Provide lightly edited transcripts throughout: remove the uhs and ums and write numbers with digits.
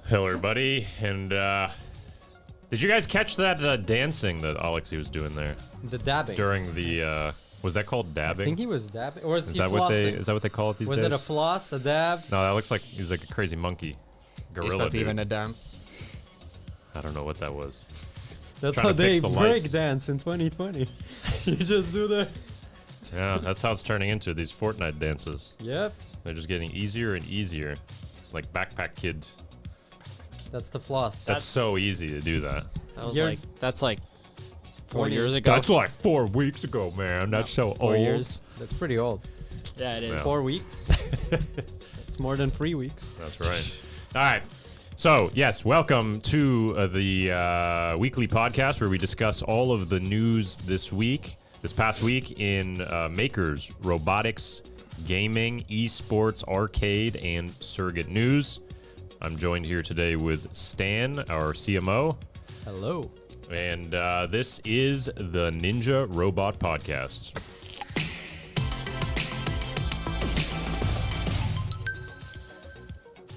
Hello, everybody, and did you guys catch that dancing that Alexi was doing there? The dabbing. During the, was that called dabbing? I think he was dabbing, or is he that flossing? is that what they call it these days? Was it a floss, a dab? No, that looks like he's like a crazy monkey. Gorilla, Is that dude. even a dance? I don't know what that was. That's Trying how to fix they the break lights. dance in 2020. You just do the... Yeah, that's how it's turning into, these Fortnite dances. Yep. They're just getting easier and easier. Like Backpack Kid. That's the floss. That's so easy to do that. That's like 4 20 years ago. That's like 4 weeks ago, man. That's so 4 old. years. That's pretty old. Yeah, it is. Yeah. 4 weeks. It's more than 3 weeks. That's right. All right. So, yes, welcome to the weekly podcast where we discuss all of the news this past week in makers, robotics, gaming, esports, arcade, and surrogate news. I'm joined here today with Stan, our CMO. Hello. And this is the Ninja Robot Podcast.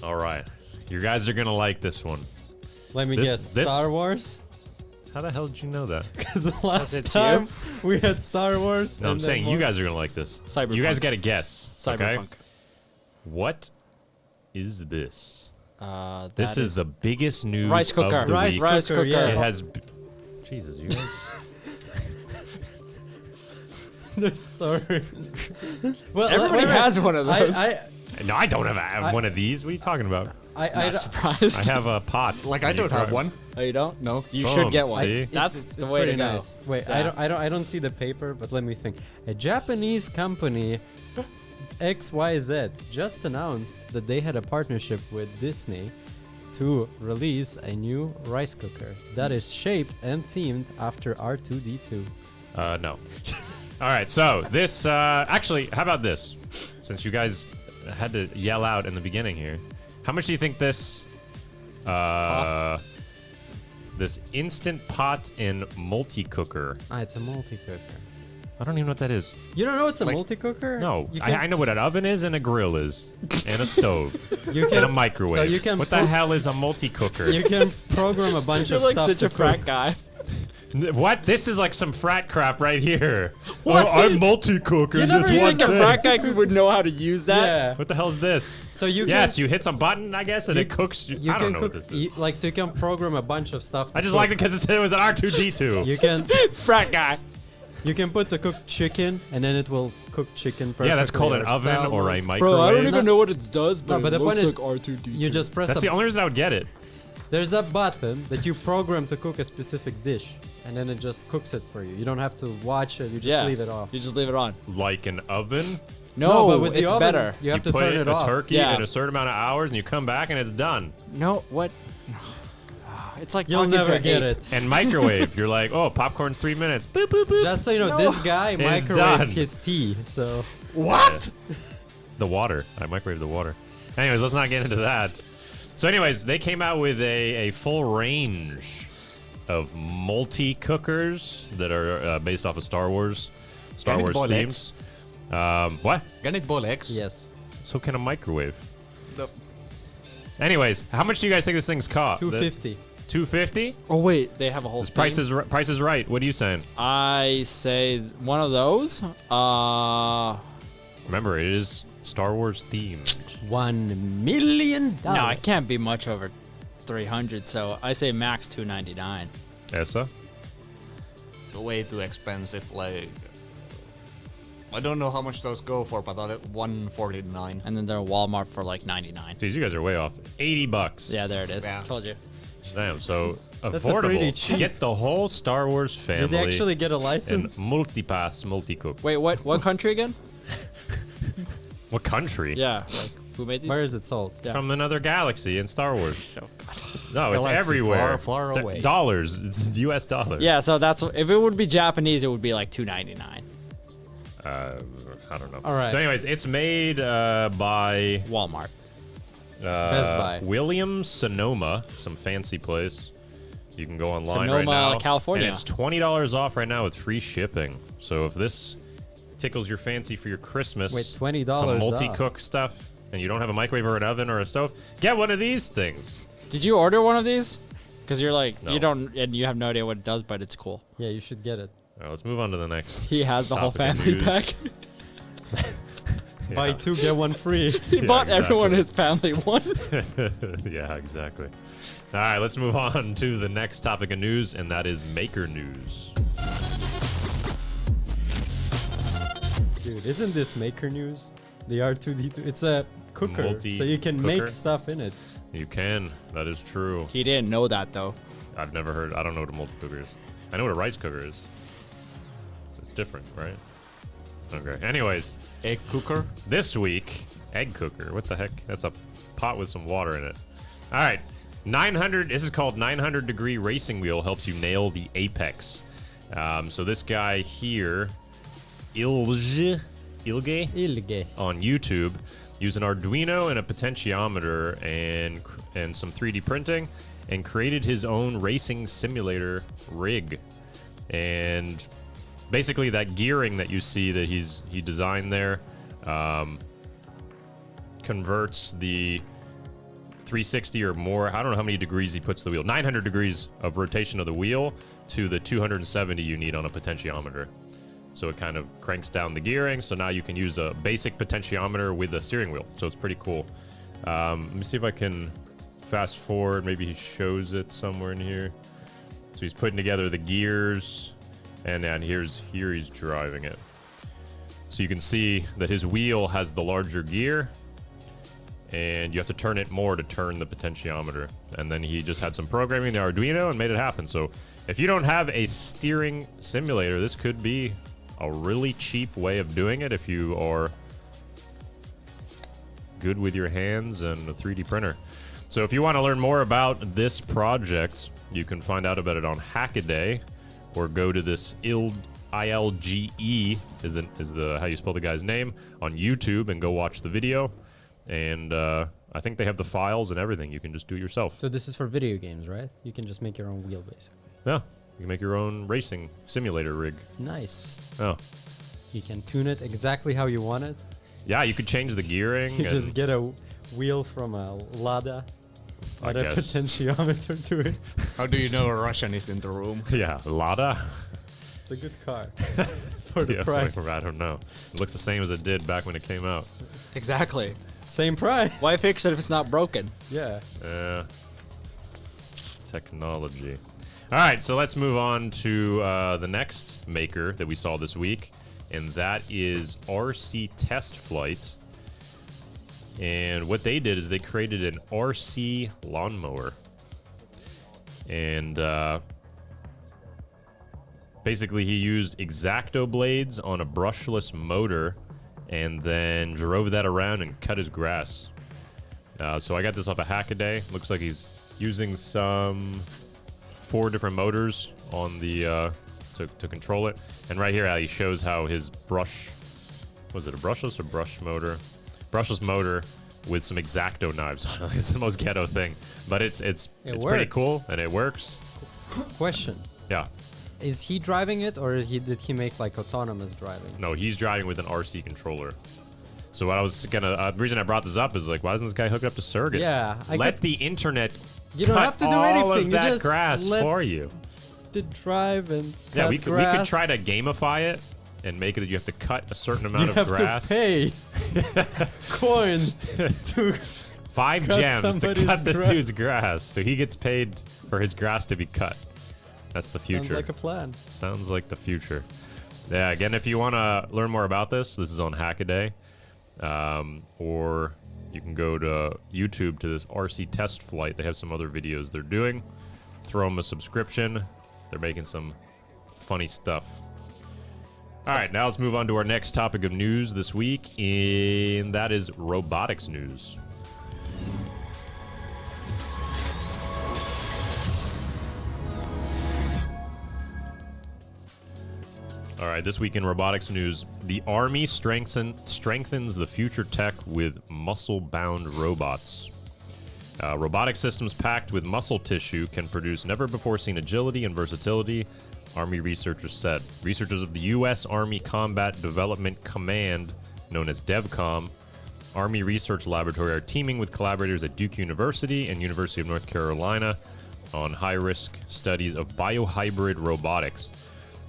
All right. You guys are going to like this one. Let me guess. this- Star Wars? How the hell did you know that? Because the last it's time we had Star Wars. No, I'm and then saying you more- guys are going to like this. Cyberpunk. You guys got to guess. Okay? Cyberpunk. What is this? That This is the biggest news rice cooker. of the Rice week. Rice cooker, cooker. yeah. It has... Jesus, you guys... Sorry. Well, Everybody wait, has one of those. No, I don't have one of these. What are you talking about? Not surprised. I have a pot. Like, I don't have one. Oh, you don't? No. You Boom, should get one. see? That's it's the way pretty to go. nice. Wait, Yeah. I don't see the paper, but let me think. A Japanese company XYZ just announced that they had a partnership with Disney to release a new rice cooker that is shaped and themed after R2D2. No. All right, so this... actually, how about this? Since you guys had to yell out in the beginning here. How much do you think this... Cost? This Instant Pot and Multi-Cooker... It's a multi-cooker. I don't even know what that is. You don't know it's a Like- multi-cooker? No, You I know what an oven is and a grill is. And a stove. You And a microwave. So you can what the hell is a multi-cooker? You can program a bunch You're of like stuff such to a frat cook. guy. What? This is like some frat crap right here. What? Oh, I'm multi-cooker. You never this You one think a thing. frat guy would know how to use that? Yeah. What the hell is this? So you Yes, can, you hit some button, I guess, and it cooks. you I don't can know cook what this is. so you can program a bunch of stuff. To I just cook. like it because it said it was an R2D2. You can Frat guy. you can put the cooked chicken and then it will cook chicken perfectly. Yeah, that's called an or oven salmon. or a microwave. Bro, I don't No. even know what it does, but, No, but it the looks point is, like R2D2. You just press That's a the only reason I would get it. there's a button that you program to cook a specific dish and then it just cooks it for you. You don't have to watch it, you just leave it off. You just leave it on. Like an oven. No, but with the it's oven, better. You have you to put turn it it a off. turkey Yeah. in a certain amount of hours, and you come back and it's done. No, what? It's like You'll talking to never an get ape. it. And microwave, you're like, oh, popcorn's 3 minutes. Boop, boop, boop. Just so you know, this guy It's microwaves done. his tea. So What? The water. I microwave the water. Anyways, let's not get into that. So anyways, they came out with a full range of multi-cookers that are based off of Star Wars Pinball themes. What? Can it boil eggs? yes, So can a microwave. The- Anyways, how much do you guys think this thing's cost? 250. 250? Oh wait, they have a whole. This thing? price is right. What are you saying? I say one of those. Remember, it is Star Wars themed. $1 million. No, it can't be much over 300. So I say max 299. Essa? Way too expensive. Like, I don't know how much those go for, but at 149. And then they're Walmart for like 99. Jeez, you guys are way off. $80. Yeah, there it is. Yeah. Told you. Damn, so That's a pretty affordable. cheap- Get the whole Star Wars family. Did they actually get a and license? multi-pass, multi-cook. Wait, what country again? What country? Yeah, like who made these? Where is it sold? Yeah. From another galaxy in Star Wars. Oh, God. No, it's Galaxy everywhere. far away. Dollars. It's US dollars. Yeah, so that's if it would be Japanese, it would be like 299. I don't know. All right. So anyways, it's made by Walmart. Best Buy. Williams Sonoma, some fancy place. You can go online Sonoma, right now. California. And it's $20 off right now with free shipping. So if this tickles your fancy for your Christmas, Wait, $20 some off. multi-cook stuff, and you don't have a microwave or an oven or a stove, get one of these things. Did you order one of these? Because you're like, No. you don't, and you have no idea what it does, but it's cool. Yeah, you should get it. All right, let's move on to the next. He has the whole topic of family news. pack. Buy 2 get 1 free. He Yeah, bought everyone exactly. his family one. Yeah, exactly. All right, let's move on to the next topic of news, and that is maker news. Dude, isn't this maker news? The R2D2. It's a cooker, so you can Multi-cooker? make stuff in it. You can. That is true. He didn't know that though. I've never heard. I don't know what a multi-cooker is. I know what a rice cooker is. It's different, right? Okay. Anyways, Egg cooker. this week, egg cooker. What the heck? That's a pot with some water in it. All right. 900. This is called 900 degree racing wheel. Helps you nail the apex. So this guy here, Ilge Ilge. on YouTube, used an Arduino and a potentiometer and some 3D printing, and created his own racing simulator rig. And basically, that gearing that you see that he designed there converts the 360 or more. I don't know how many degrees he puts the wheel. 900 degrees of rotation of the wheel to the 270 you need on a potentiometer. So it kind of cranks down the gearing. So now you can use a basic potentiometer with a steering wheel. So it's pretty cool. Let me see if I can fast forward. Maybe he shows it somewhere in here. So he's putting together the gears, and then here he's driving it. So you can see that his wheel has the larger gear, and you have to turn it more to turn the potentiometer. And then he just had some programming in the Arduino and made it happen. So if you don't have a steering simulator, this could be a really cheap way of doing it if you are good with your hands and a 3D printer. So if you want to learn more about this project, you can find out about it on Hackaday, or go to this ILGE is the how you spell the guy's name on YouTube and go watch the video. And I think they have the files and everything. You can just do it yourself. So this is for video games, right? You can just make your own wheel, basically. Yeah, you can make your own racing simulator rig. Nice. Oh, You can tune it exactly how you want it. yeah, you could change the gearing. You and just get a wheel from a Lada, I add a guess. potentiometer to it. How do you know a Russian is in the room? Yeah, Lada. It's a good car for the Yeah, price. I don't know. It looks the same as it did back when it came out. Exactly. Same price. Why fix it if it's not broken? Yeah. Technology. All right, so let's move on to the next maker that we saw this week, and that is RC Test Flight. And what they did is they created an RC lawnmower. And basically he used X-Acto blades on a brushless motor and then drove that around and cut his grass. So I got this off a Hackaday. Looks like he's using some 4 different motors on the to control it. And right here, he shows how his was it a brushless or brush motor? Brushless motor with some X-Acto knives on it. It's the most ghetto thing, but it's pretty works. cool and it works. Question. Yeah. Is he driving it, or did he make like autonomous driving? No, he's driving with an RC controller. So what I was gonna, the reason I brought this up is like, why doesn't this guy hook it up to Surrogate? Yeah, let the internet You don't cut have to do all anything. of You that just grass let for you. it drive and Yeah, cut we could grass. try to gamify it and make it that you have to cut a certain amount You of have grass. to pay coins to 5 cut gems to somebody's cut this grass. dude's grass, so he gets paid for his grass to be cut. That's the future. Sounds like a plan. Sounds like the future. Yeah, again, if you want to learn more about this is on Hackaday. Or you can go to YouTube to this RC Test Flight. They have some other videos they're doing. Throw them a subscription. They're making some funny stuff. All right, now let's move on to our next topic of news this week, and that is robotics news. All right, this week in robotics news, the Army strengthens the future tech with muscle-bound robots. Robotic systems packed with muscle tissue can produce never-before-seen agility and versatility, Army researchers said. Researchers of the U.S. Army Combat Development Command, known as DEVCOM, Army Research Laboratory are teaming with collaborators at Duke University and University of North Carolina on high-risk studies of biohybrid robotics.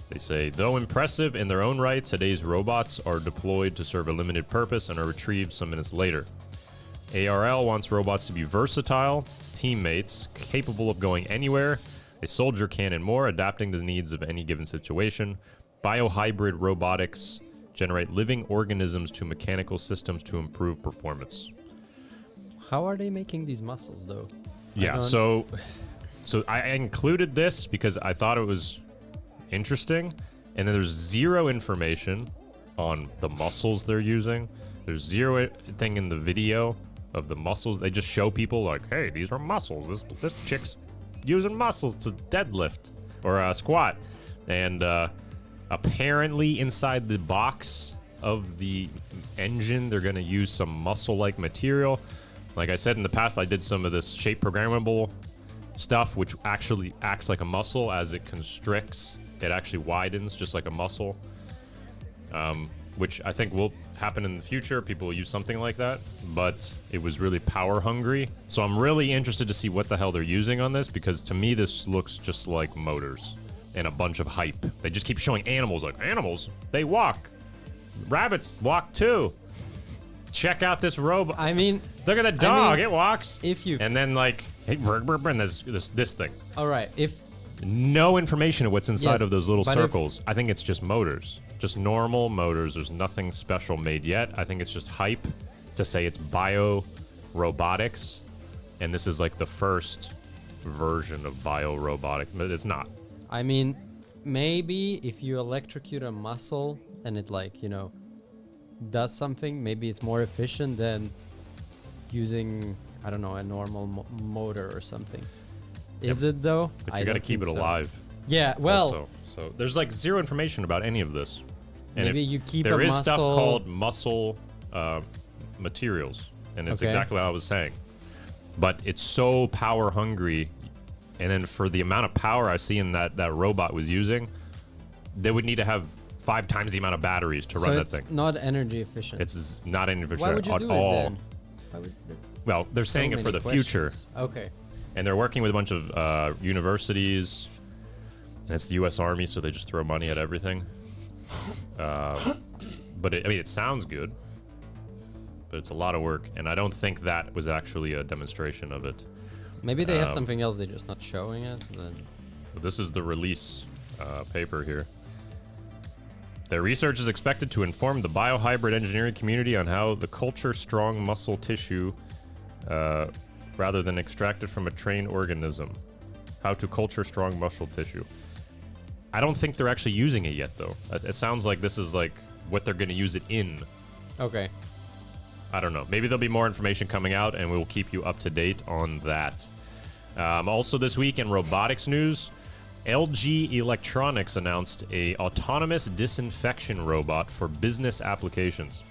They say, though impressive in their own right, today's robots are deployed to serve a limited purpose and are retrieved some minutes later. ARL wants robots to be versatile, teammates, capable of going anywhere, a soldier can and more, adapting to the needs of any given situation. Biohybrid robotics generate living organisms to mechanical systems to improve performance. How are they making these muscles, though? Yeah, so I included this because I thought it was interesting, and then there's zero information on the muscles they're using. There's zero thing in the video of the muscles. They just show people like, hey, these are muscles. This chick's using muscles to deadlift or squat. And apparently inside the box of the engine, they're going to use some muscle-like material. Like I said in the past, I did some of this shape programmable stuff, which actually acts like a muscle. As it constricts, it actually widens just like a muscle, which I think will happen in the future. People will use something like that, but it was really power hungry. So I'm really interested to see what the hell they're using on this, because to me this looks just like motors and a bunch of hype. They just keep showing animals, like, animals, they walk. Rabbits walk too. Check out this robot. I mean, look at the dog, it walks. If you and then like, hey, and there's this thing. all right, if No information of what's inside Yes, of those little but if- circles. I think it's just motors. Just normal motors. There's nothing special made yet. I think it's just hype to say it's bio robotics. And this is like the first version of bio robotic, but it's not. I mean, maybe if you electrocute a muscle and it, like, you know, does something, maybe it's more efficient than using, I don't know, a normal motor or something. Is it though? But you got to keep it alive. Yeah, well, also. So there's like zero information about any of this. And maybe you keep there a is stuff muscle- called muscle materials, and it's Okay. exactly what I was saying. But it's so power hungry, and then for the amount of power I see in that robot was using, they would need to have 5 times the amount of batteries to so run that it's thing. not energy efficient. It's not energy efficient Why would you at do all. it then? Why would, Well, they're saying so it for many the future. questions. Okay. And they're working with a bunch of universities, and it's the U.S. Army, so they just throw money at everything. But it sounds good, but it's a lot of work, and I don't think that was actually a demonstration of it. Maybe they have something else, they're just not showing it. Then. But this is the release paper here. Their research is expected to inform the biohybrid engineering community on how the culture strong muscle tissue rather than extracted from a trained organism. How to culture strong muscle tissue. I don't think they're actually using it yet, though. It sounds like this is like what they're going to use it in. Okay. I don't know. Maybe there'll be more information coming out, and we will keep you up to date on that. Also this week in robotics news, LG Electronics announced a autonomous disinfection robot for business applications.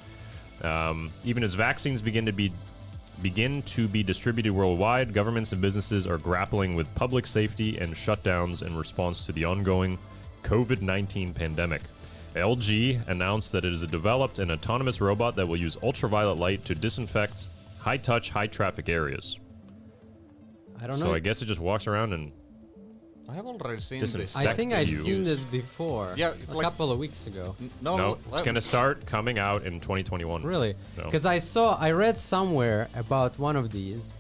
Even as vaccines begin to be distributed worldwide, governments and businesses are grappling with public safety and shutdowns in response to the ongoing COVID-19 pandemic. LG announced that it has developed an autonomous robot that will use ultraviolet light to disinfect high-touch, high-traffic areas. I don't know. So I guess it just walks around and I have already seen Disinfect. this. I think I've you. seen this before. Yeah, a like- couple of weeks ago. no, it's going to start coming out in 2021. Really? No. Because I read somewhere about one of these,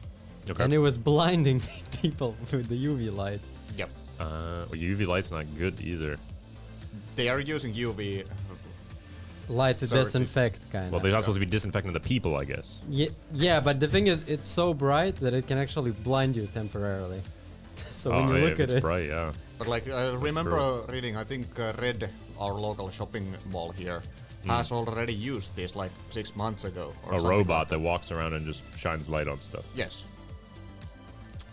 Okay. and it was blinding people with the UV light. Yep. Well, UV light's not good either. They are using UV. Light to Sorry. disinfect, kind Well, of. they're not supposed to be disinfecting the people, I guess. Yeah, but the thing is, it's so bright that it can actually blind you temporarily. So when you yeah, look if at it's it, bright, yeah. But like I remember reading, I think Red, our local shopping mall here, has already used this like 6 months ago. Or A something robot like that walks around and just shines light on stuff. Yes.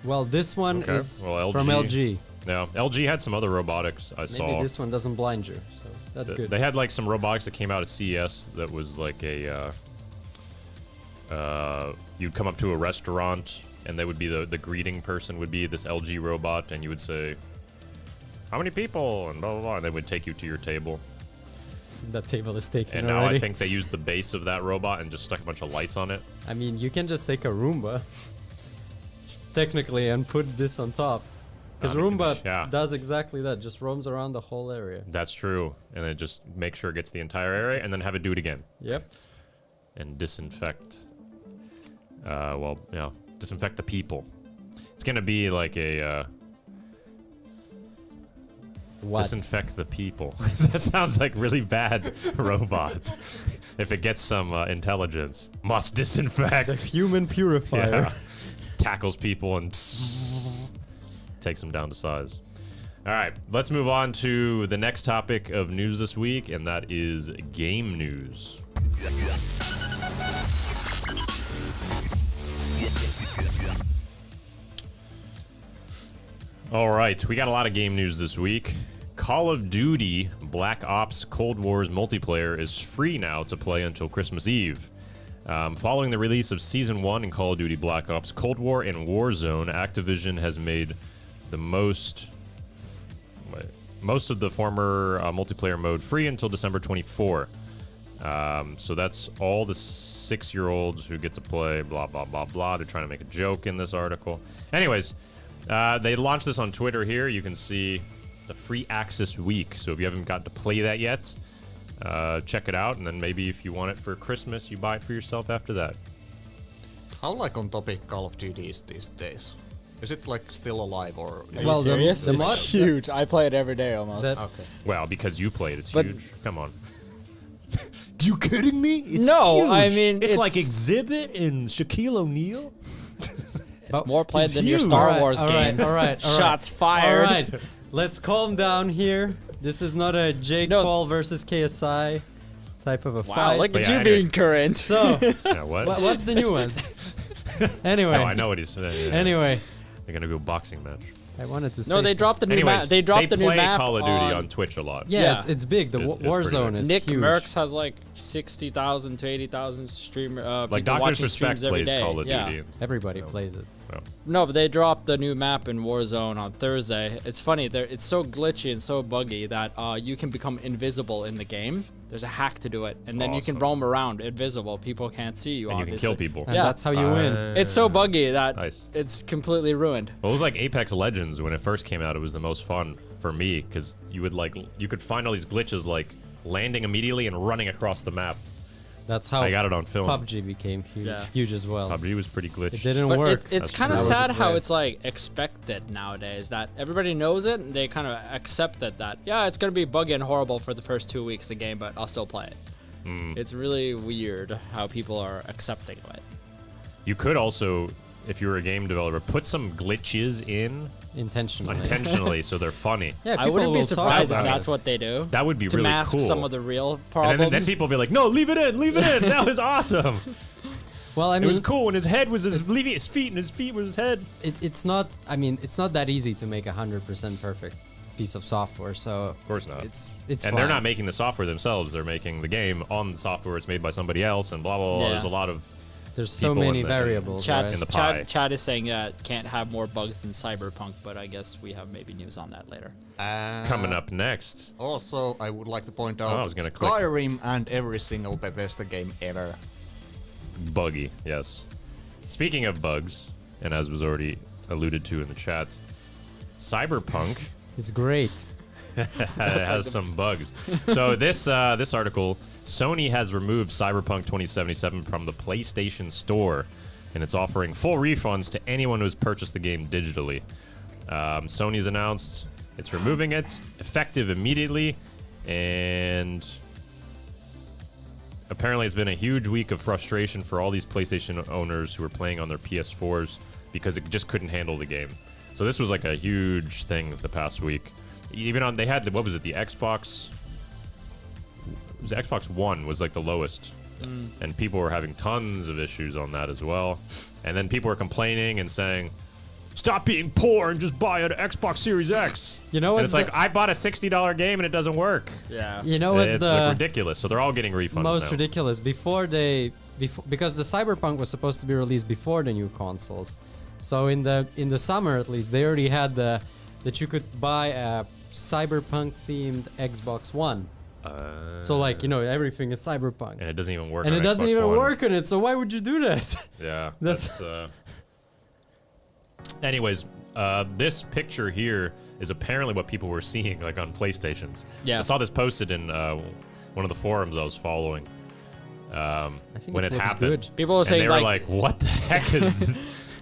well, this one Okay, is well, from LG. Now, LG had some other robotics I Maybe saw. this one doesn't blind you, so that's good. They had like some robotics that came out at CES that was like a you'd come up to a restaurant and they would be the greeting person would be this LG robot, and you would say, how many people, and blah blah blah, and they would take you to your table. That table is taken And now already. I think they used the base of that robot and just stuck a bunch of lights on it. I mean, you can just take a Roomba, technically, and put this on top. Because I mean, Roomba yeah. does exactly that, just roams around the whole area. That's true. And then just make sure it gets the entire area and then have it do it again. Yep. And disinfect. Disinfect the people. It's gonna be like a What? disinfect the people. That sounds like really bad robot. If it gets some intelligence, must disinfect. The human purifier. Yeah. Tackles people and takes them down to size. All right, let's move on to the next topic of news this week, and that is game news. All right, we got a lot of game news this week. Call of Duty Black Ops Cold War's multiplayer is free now to play until Christmas Eve. Following the release of Season 1 in Call of Duty Black Ops Cold War and Warzone, Activision has made the most of the former multiplayer mode free until December 24. So that's all the 6-year-olds who get to play, blah, blah, blah, blah. They're trying to make a joke in this article. Anyways, they launched this on Twitter here. You can see the free access week. So if you haven't got to play that yet, check it out. And then maybe if you want it for Christmas, you buy it for yourself after that. How like on topic Call of Duty is these days? Is it like still alive or? Well, the- Serious? the It's mod- huge. I play it every day almost. That- Okay. Well, because you played, it's But- huge. Come on. You kidding me? It's No, huge. I mean, it's it's- like Exhibit and Shaquille O'Neal. It's more played it's than your huge. Star Alright, Wars alright, games. alright. Shots fired. All right, let's calm down here. This is not a Jake No. Paul versus KSI type of a Wow, fight. look But at yeah, you anyway. being current. So, Yeah, what? what's the new one? Anyway, Oh, I know what he's saying. Yeah. Anyway, They're gonna go boxing match. I wanted to say. No, they something. dropped the new Anyways, map. They dropped the new play map Call of Duty on Twitch a lot. Yeah, Yeah. it's big. The It's pretty Warzone big. is Nick huge. Merckx has like 60,000 to 80,000 streamer. Like people Doctor's watching Respect streams every plays day. Call of Yeah. Duty. Everybody plays it. No, but they dropped the new map in Warzone on Thursday. It's funny, it's so glitchy and so buggy that you can become invisible in the game. There's a hack to do it, and then you can Awesome. roam around invisible. People can't see you. And you can obviously. kill people. And Yeah. that's how you win. It's so buggy that Nice. it's completely ruined. Well, it was like Apex Legends when it first came out. It was the most fun for me because you could find all these glitches like landing immediately and running across the map. That's how I got it on film. PUBG became huge, Yeah. huge as well. PUBG was pretty glitched. It didn't But work. it's That's kind of true. sad That was how great. it's like expected nowadays that everybody knows it and they kind of accepted that, yeah, it's going to be buggy and horrible for the first 2 weeks of the game, but I'll still play it. It's really weird how people are accepting of it. You could also, if you were a game developer, put some glitches in intentionally so they're funny. Yeah, I wouldn't people be will talk surprised if about that's it. what they do. That would be to really mask cool. some of the real And problems. then people be like, "No, leave it in, leave it in. That was awesome. Well, I It mean, was cool when his head was leaving his feet, and his feet was his head." it's not. I mean, it's not that easy to make a 100% perfect piece of software. So Of course not. it's And they're fine. not making the software themselves. They're making the game on the software. It's made by somebody else, and blah blah blah. Yeah. There's a lot of There's so people many in the- variables. Chad, in the pie. Chad is saying that can't have more bugs than Cyberpunk, but I guess we have maybe news on that later. coming up next. Also, I would like to point I out was gonna click. Skyrim and every single Bethesda game ever. Buggy, yes. Speaking of bugs, and as was already alluded to in the chat, Cyberpunk It's great. has some bugs. So this article, Sony has removed Cyberpunk 2077 from the PlayStation Store, and it's offering full refunds to anyone who has purchased the game digitally. Sony's announced it's removing it, effective immediately, and apparently it's been a huge week of frustration for all these PlayStation owners who were playing on their PS4s because it just couldn't handle the game. So this was like a huge thing the past week. Even on, they had the, what was it, the Xbox? It was the Xbox One was like the lowest, and people were having tons of issues on that as well. And then people were complaining and saying, "Stop being poor and just buy an Xbox Series X." You know and what's it's like the- I bought a $60 game and it doesn't work. Yeah. You know what's It's the like ridiculous. So they're all getting refunds most now. ridiculous? Because the Cyberpunk was supposed to be released before the new consoles. So in the summer at least, they already had that you could buy a Cyberpunk themed Xbox One So like, you know, everything is Cyberpunk. And it doesn't even work And on it doesn't Xbox even One. work on it, so why would you do that? Yeah. That's- Anyways, this picture here is apparently what people were seeing like on PlayStations. Yeah. I saw this posted in one of the forums I was following I think when it it looks happened. good. People were And saying they were like, what the heck is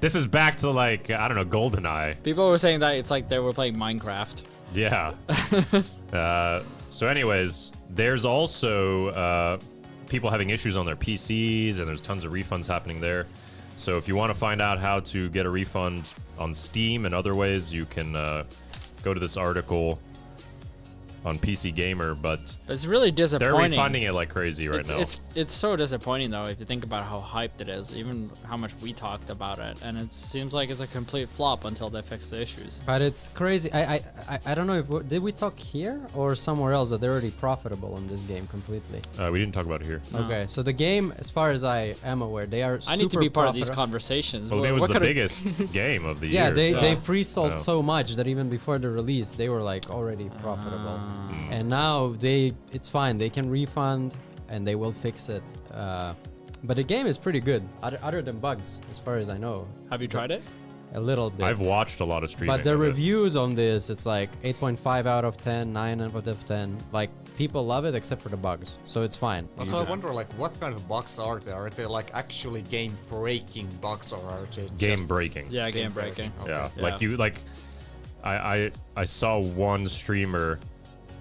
this? Is back to like, I don't know, GoldenEye. People were saying that it's like they were playing Minecraft. Yeah. So anyways, there's also people having issues on their PCs, and there's tons of refunds happening there. So if you want to find out how to get a refund on Steam and other ways, you can go to this article on PC Gamer, but It's really they're disappointing. refunding it like crazy right now. It's so disappointing though if you think about how hyped it is, even how much we talked about it, and it seems like it's a complete flop until they fix the issues. But it's crazy. I don't know if did we talk here or somewhere else that they're already profitable in this game completely. We didn't talk about it here. No. Okay, so the game, as far as I am aware, they are. I need to super be part of these profitable. conversations. Well, What- it was what the could've- biggest game of the Yeah, year. they so- pre-sold No. so much that even before the release, they were like already profitable. And now it's fine. They can refund and they will fix it. But the game is pretty good, other than bugs, as far as I know. Have you tried it? A little bit. I've watched a lot of streaming. But the of it. reviews on this, it's like 8.5 out of 10, 9 out of 10. Like, people love it except for the bugs. So it's fine. Also, I wonder, like, what kind of bugs are there? Are they like actually game-breaking bugs, or are they Game just breaking. Yeah, game breaking. Okay. Yeah, Yeah. like I saw one streamer.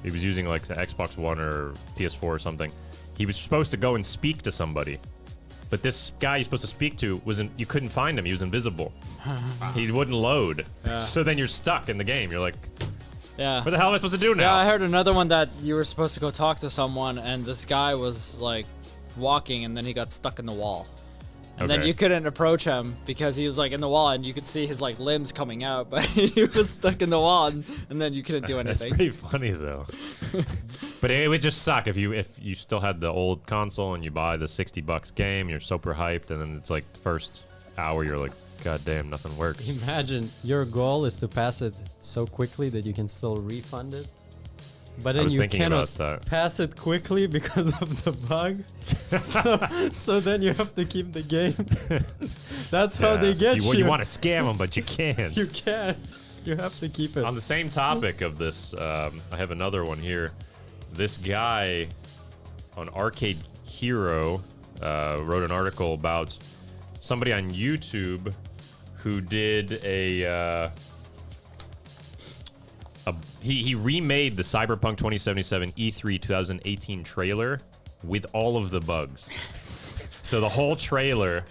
He was using like the Xbox One or PS4 or something. He was supposed to go and speak to somebody, but this guy you're supposed to speak to you couldn't find him. He was invisible. He wouldn't load. Yeah. So then you're stuck in the game. You're like, Yeah. what the hell am I supposed to do now? Yeah, I heard another one that you were supposed to go talk to someone, and this guy was like walking, and then he got stuck in the wall. And then Okay. you couldn't approach him because he was like in the wall, and you could see his like limbs coming out, but he was stuck in the wall, and then you couldn't do That's anything. pretty funny though. But it would just suck if you still had the old console and you buy the $60 game. You're super hyped, and then it's like the first hour you're like, God damn, nothing works. Imagine your goal is to pass it so quickly that you can still refund it. But I then was you thinking cannot about that. pass it quickly because of the bug. so then you have to keep the game. That's how they get you. You want to scam them, but you can't. You can't. You have to keep it. On the same topic of this, I have another one here. This guy on Arcade Hero wrote an article about somebody on YouTube who did he remade the Cyberpunk 2077 E3 2018 trailer with all of the bugs. So the whole trailer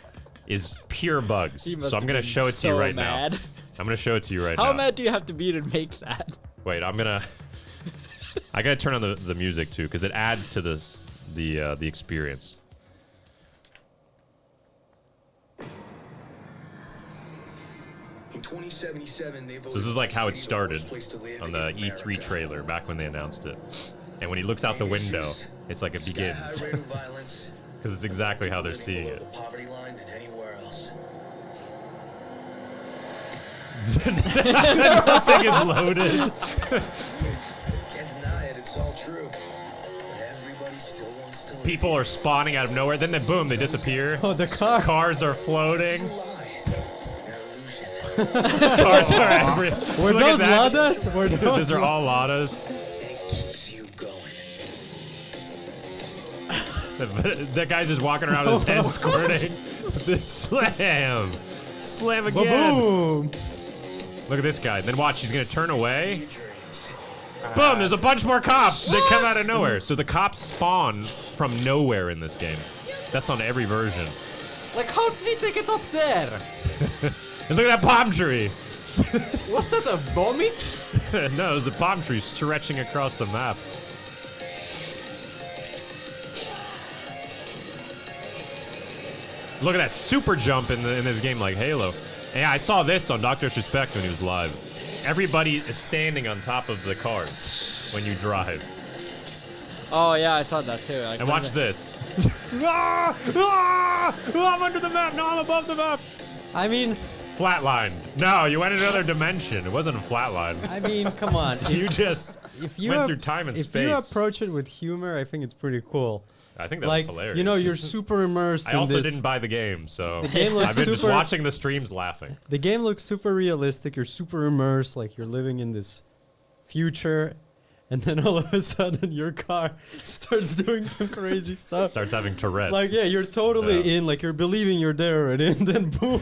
is pure bugs. He must So I'm have gonna been show it to you so right mad. now. I'm gonna show it to you right now. How mad do you have to be to make that? Wait, I gotta turn on the music too, because it adds to the experience. In 2077, they So this is like how it started on the E3 trailer back when they announced it. And when he looks out the window, it's like it begins. Because it's exactly how they're seeing it. Poverty line than anywhere else. Nothing is loaded. Can't deny it, it's all true. But everybody still wants to live. People are spawning out of nowhere. Then boom, they disappear. Oh, the car. Cars are floating. Lie. An illusion. Cars are every. Were Look at those that. Ladas? Were Those are all Ladas. And it keeps you going. That guy's just walking around with his head squirting. Slam! Slam again! Boom! Look at this guy. Then watch, he's gonna turn away. Dreams. Boom! There's a bunch more cops that come out of nowhere. So the cops spawn from nowhere in this game. That's on every version. Like, how did they get up there? And look at that palm tree! Was that a vomit? No, it was a palm tree stretching across the map. Look at that super jump in this game like Halo. And yeah, I saw this on Dr. Disrespect when he was live. Everybody is standing on top of the cars when you drive. Oh yeah, I saw that too. Like, And watch this. I'm under the map. No, I'm above the map. I mean, Flatline. No, you went in another dimension. It wasn't a flatline. I mean, come on. You just If you went through time and if space. you approach it with humor, I think it's pretty cool. I think that Like, was hilarious. you know, you're super immersed I in also this. didn't buy the game, so The game looks I've been just super- watching the streams laughing. The game looks super realistic. You're super immersed, like you're living in this future, and then all of a sudden your car starts doing some crazy stuff. Starts having Tourette's. Like, yeah, you're totally in. Like, you're believing you're there already, and then boom,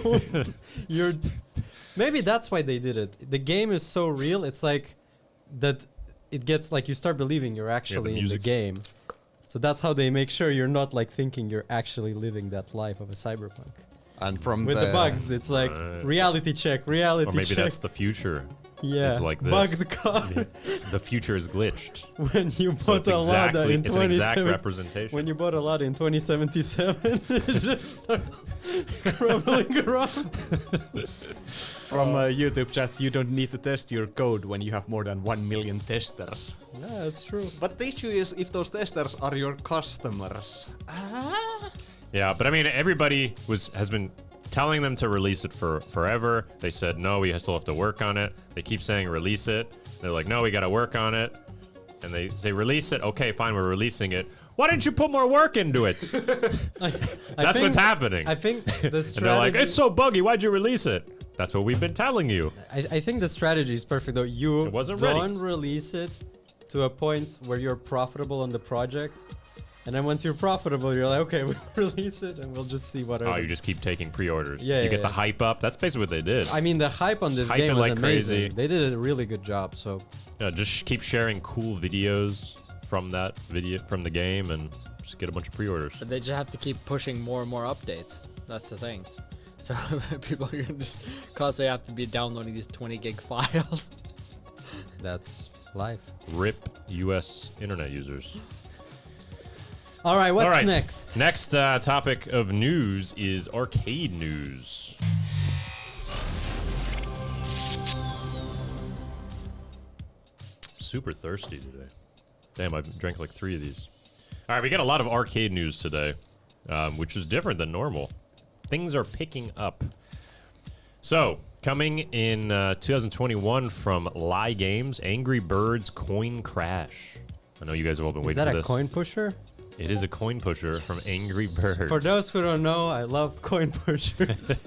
you're. Maybe that's why they did it. The game is so real. It's like that. It gets like you start believing you're actually in the music's- game. So that's how they make sure you're not like thinking you're actually living that life of a cyberpunk. And from With the bugs, it's like Right. reality check, reality Or maybe check. that's the future. Yeah, It's like this. bug the car The future is glitched. when you So bought it's a Lada exactly in it's an exact 27. representation. When you bought a Lada in 2077, it just starts scrambling around. from YouTube chat, you don't need to test your code when you have more than 1 million testers. Yeah, that's true. But the issue is if those testers are your customers. Yeah, but I mean, everybody has been telling them to release it for forever. They said no, we still have to work on it. They keep saying release it. They're like, no, we got to work on it. And they release it. Okay, fine, we're releasing it. Why didn't you put more work into it? That's what's happening. I think the strategy. And they're like, it's so buggy. Why'd you release it? That's what we've been telling you. I think the strategy is perfect though. You It wasn't ready. don't release it to a point where you're profitable on the project, and then once you're profitable, you're like, okay, we'll release it and we'll just see what. Oh, you just keep taking pre-orders. Yeah, you yeah, get the yeah. hype up. That's basically what they did. I mean, the hype on this Hyping game was like amazing. crazy. They did a really good job. So Yeah, just keep sharing cool videos from that video from the game and just get a bunch of pre-orders. But they just have to keep pushing more and more updates. That's the thing. So people are gonna just constantly have to be downloading these 20 gig files. that's life. RIP US internet users. All right, what's All right. next? Next topic of news is arcade news. Super thirsty today. Damn, I drank like 3 of these. All right, we got a lot of arcade news today, which is different than normal. Things are picking up. So, coming in 2021 from Lie Games, Angry Birds Coin Crash. I know you guys have all been Is waiting that for a this. coin pusher? It is a coin pusher from Angry Birds. For those who don't know, I love coin pushers.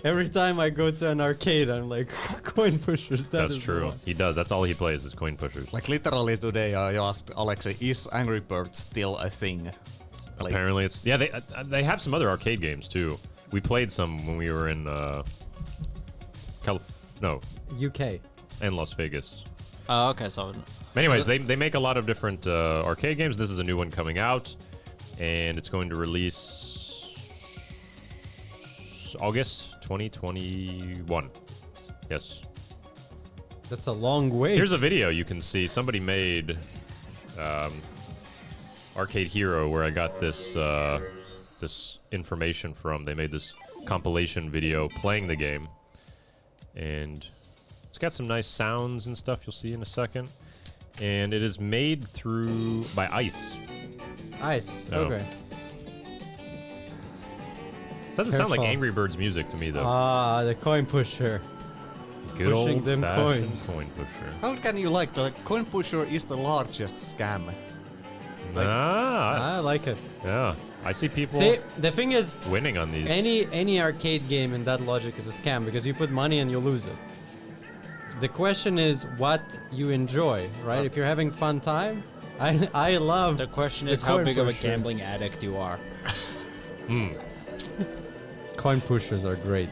Every time I go to an arcade, I'm like, coin pushers. That's is the true. one. He does. That's all he plays is coin pushers. Like literally today, I asked Alexei, is Angry Birds still a thing? Like, Apparently, it's they have some other arcade games too. We played some when we were in UK. in Las Vegas. Oh, okay. So Anyways, they make a lot of different arcade games. This is a new one coming out, and it's going to release August 2021. Yes. That's a long wait. Here's a video you can see. Somebody made Arcade Hero, where I got this this information from. They made this compilation video playing the game, and it's got some nice sounds and stuff you'll see in a second. And it is made by Ice. Ice. Oh. Okay. Doesn't sound like Careful. Angry Birds music to me though. Ah, the coin pusher. Good pushing old them fashioned coins. coin pusher. how can you like the coin pusher is the largest scam? Ah, I like it. yeah. I see people See, the thing is, winning on these. any arcade game in that logic is a scam because you put money and you lose it. The question is what you enjoy, right? If you're having fun time, I love. the question The is how coin big of a pusher. gambling addict you are. Coin pushers are great.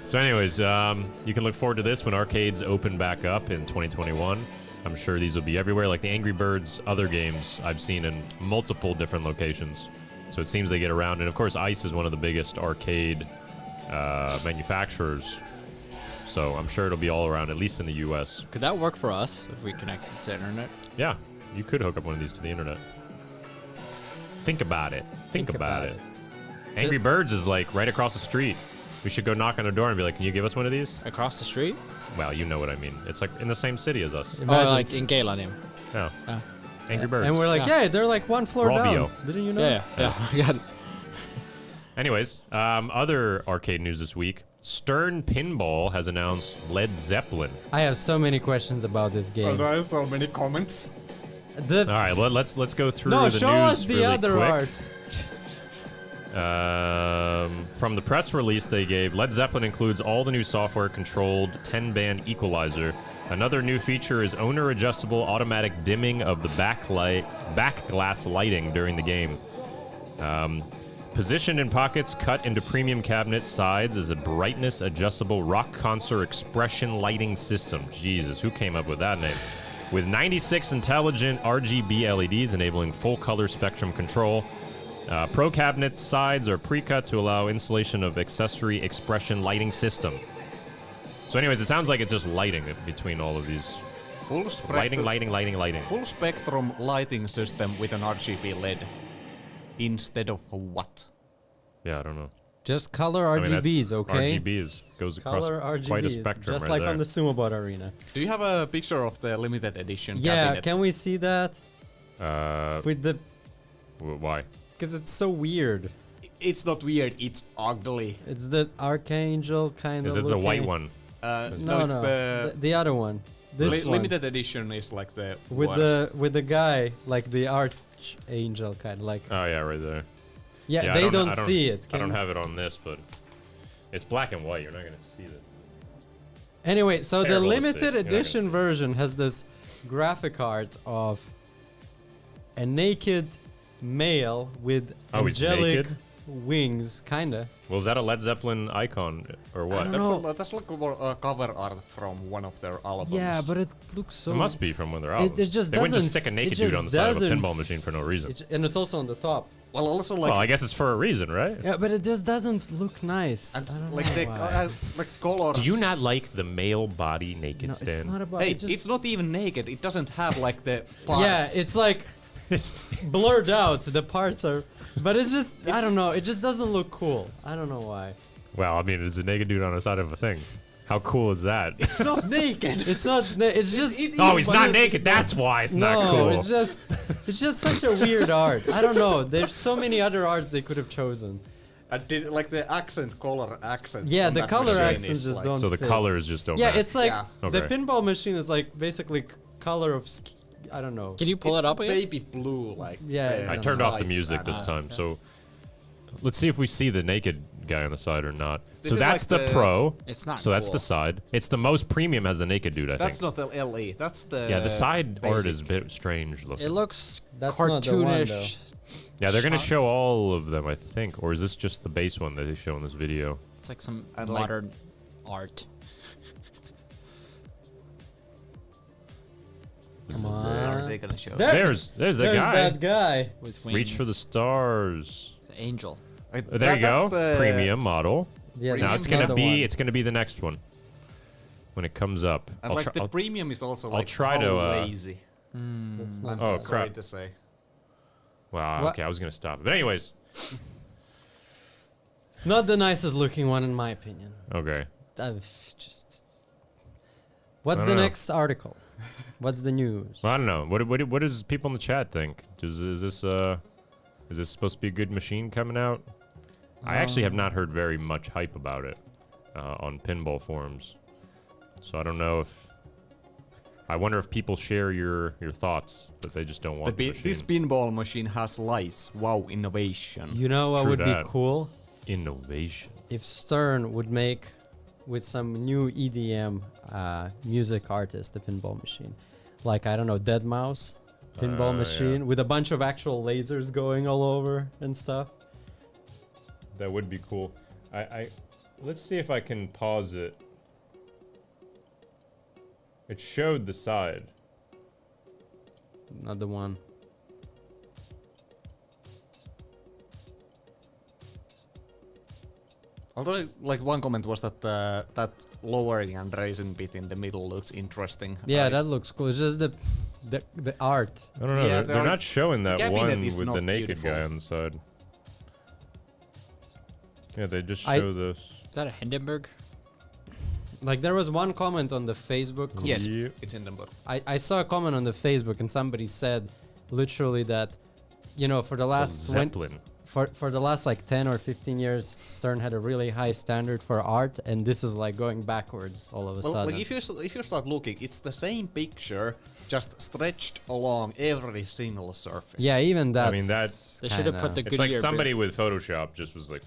So anyways, you can look forward to this when arcades open back up in 2021. I'm sure these will be everywhere. Like the Angry Birds other games I've seen in multiple different locations. So it seems they get around. And of course, Ice is one of the biggest arcade manufacturers. So I'm sure it'll be all around, at least in the US. Could that work for us if we connect to the internet? Yeah, you could hook up one of these to the internet. Think about it. Think about it. Angry This- Birds is like right across the street. We should go knock on their door and be like, can you give us one of these? Across the street? Well, you know what I mean. It's like in the same city as us. Imagine Oh, like s- in Galen. Yeah. Angry Birds. And we're like, Yeah. yeah, they're like one floor Rovio. down. Didn't you know? Yeah, yeah. Yeah. Anyways, other arcade news this week. Stern Pinball has announced Led Zeppelin. I have so many questions about this game. there are so many comments. The- All right, let's go through no, the show news us the really other quick. art. From the press release they gave, Led Zeppelin includes all the new software-controlled 10-band equalizer. Another new feature is owner-adjustable automatic dimming of the back glass lighting during the game. Positioned in pockets cut into premium cabinet sides is a brightness-adjustable rock concert expression lighting system. Jesus, who came up with that name? With 96 intelligent RGB LEDs enabling full color spectrum control. Pro cabinet sides are pre-cut to allow installation of accessory expression lighting system. So anyways, it sounds like it's just lighting between all of these. Full spectrum, Lighting. full spectrum lighting system with an RGB LED. Instead of what? Yeah, I don't know. Just color I mean, that's- RGBs, okay? RGB goes across Color RGBs, quite a spectrum just right like there. on the Sumo Bot Arena. Do you have a picture of the limited edition Yeah, cabinet? can we see that? With the, Why? because it's so weird. It's not weird, it's ugly. It's the Archangel kind of. Is it the white one? No, it's the other one. This one. limited edition is like the with worst. the guy like the Archangel kind, like Oh yeah, right there. yeah, I they don't see it. I don't Can- have it on this, but it's black and white. You're not gonna see this. Anyway, so the Terrible to see. limited You're not gonna edition see. version has this graphic art of a naked male with Oh, he's angelic naked? wings, kinda. Well, is that a Led Zeppelin icon or what? don't That's, know. that's like a cover art from one of their albums. Yeah, but it looks so. It must be from one of their It- albums. it just they wouldn't just doesn't- stick a it naked dude just on the side of a doesn't- pinball machine for no reason. And it's also on the top. Well, also like Well, I guess it's for a reason, right? Yeah, but it just doesn't look nice. and I don't like know the why. like colors. Do you not like the male body naked No, stand? it's not about. Hey, it just, it's not even naked. It doesn't have like the parts. yeah, it's like blurred out. The parts are, but it's just I don't know. It just doesn't look cool. I don't know why. Well, I mean, it's a naked dude on the side of a thing. How cool is that? It's not naked. It's not. It's just. Oh, he's but not it's naked. just That's why it's no, not cool. it's just such a weird art. I don't know. There's so many other arts they could have chosen. I did like the color accents. Yeah, on the that color machine accents is just like- don't. So the fit. colors just don't Yeah, match. it's like Yeah. the Okay. pinball machine is like basically color of. I don't know. Can you pull it's it up again? baby blue, like Yeah, the I turned off the sides music and, this time, so let's see if we see the naked guy on the side or not. This So is that's like the the- Pro. It's not So that's cool. the side. It's the most premium has the naked dude, I That's think. not the LE. That's the Yeah, the side art basic. is a bit strange looking. It looks That's not the one, though. cartoonish. Yeah, they're gonna shot. show all of them, I think, or is this just the base one that they show in this video? It's like some And like- modern art. Come Are on. they gonna show? There- There's There's that guy. that guy. With wings. Reach for the stars. It's an angel. There you go. Premium model. Yeah, Now that's it's gonna not the be one. it's gonna be the next one when it comes up. And like the premium is also I'll like try how to, lazy. That's not I'm Oh, sorry crap. to say. wow. What? Okay, I was gonna stop it, but anyways. Not the nicest looking one in my opinion. Okay. Just. What's I the don't know. next article? What's the news? Well, I don't know. What does people in the chat think? Is this supposed to be a good machine coming out? I actually have not heard very much hype about it on pinball forums, so I don't know if. I wonder if people share your thoughts that they just don't want the machine. This pinball machine has lights. Wow, innovation. You know what True would that. be cool? Innovation. If Stern would make with some new EDM music artist a pinball machine. Like, I don't know, Dead Mouse pinball Yeah. machine with a bunch of actual lasers going all over and stuff. That would be cool. Let's see if I can pause it. It showed the side. Not the one. Although, like one comment was that that lowering and raising bit in the middle looks interesting. Yeah, I- that looks cool. It's just the art. I don't know. Yeah, they're not showing that cabinet one is with the not naked beautiful. guy on the side. Yeah, they just I- show this. Is that a Hindenburg? Like, there was one comment on the Facebook. Yes, Yeah. it's in the book. I saw a comment on the Facebook and somebody said literally that, you know, for the last Zeppelin. for the last like 10 or 15 years, Stern had a really high standard for art, and this is like going backwards all of a Well, sudden. like if you start looking, it's the same picture, just stretched along every single surface. Yeah, even that. I mean, that's They should have put the it's like Goodyear somebody with Photoshop just was like,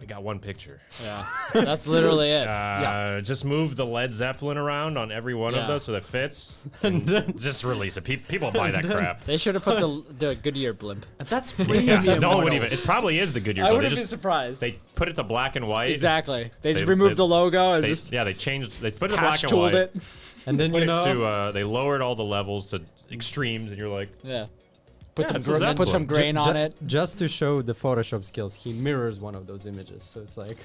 we got one picture. Yeah, that's literally it. Just move the Led Zeppelin around on every one of Yeah. those so that fits. And just release it. People buy that crap. They should have put the Goodyear blimp. That's Yeah, premium. no one would model. even. It probably is the Goodyear. I but would they have been just- surprised. They put it to black and white. Exactly. They just They- removed they- the logo and They, just yeah, they changed. They put it to black cash and tooled white. it. and then Put you it know, to. They lowered all the levels to extremes, and you're like, Yeah. Put Yeah, some it's a Zeppelin. put some grain on it. just to show the Photoshop skills, he mirrors one of those images. So it's like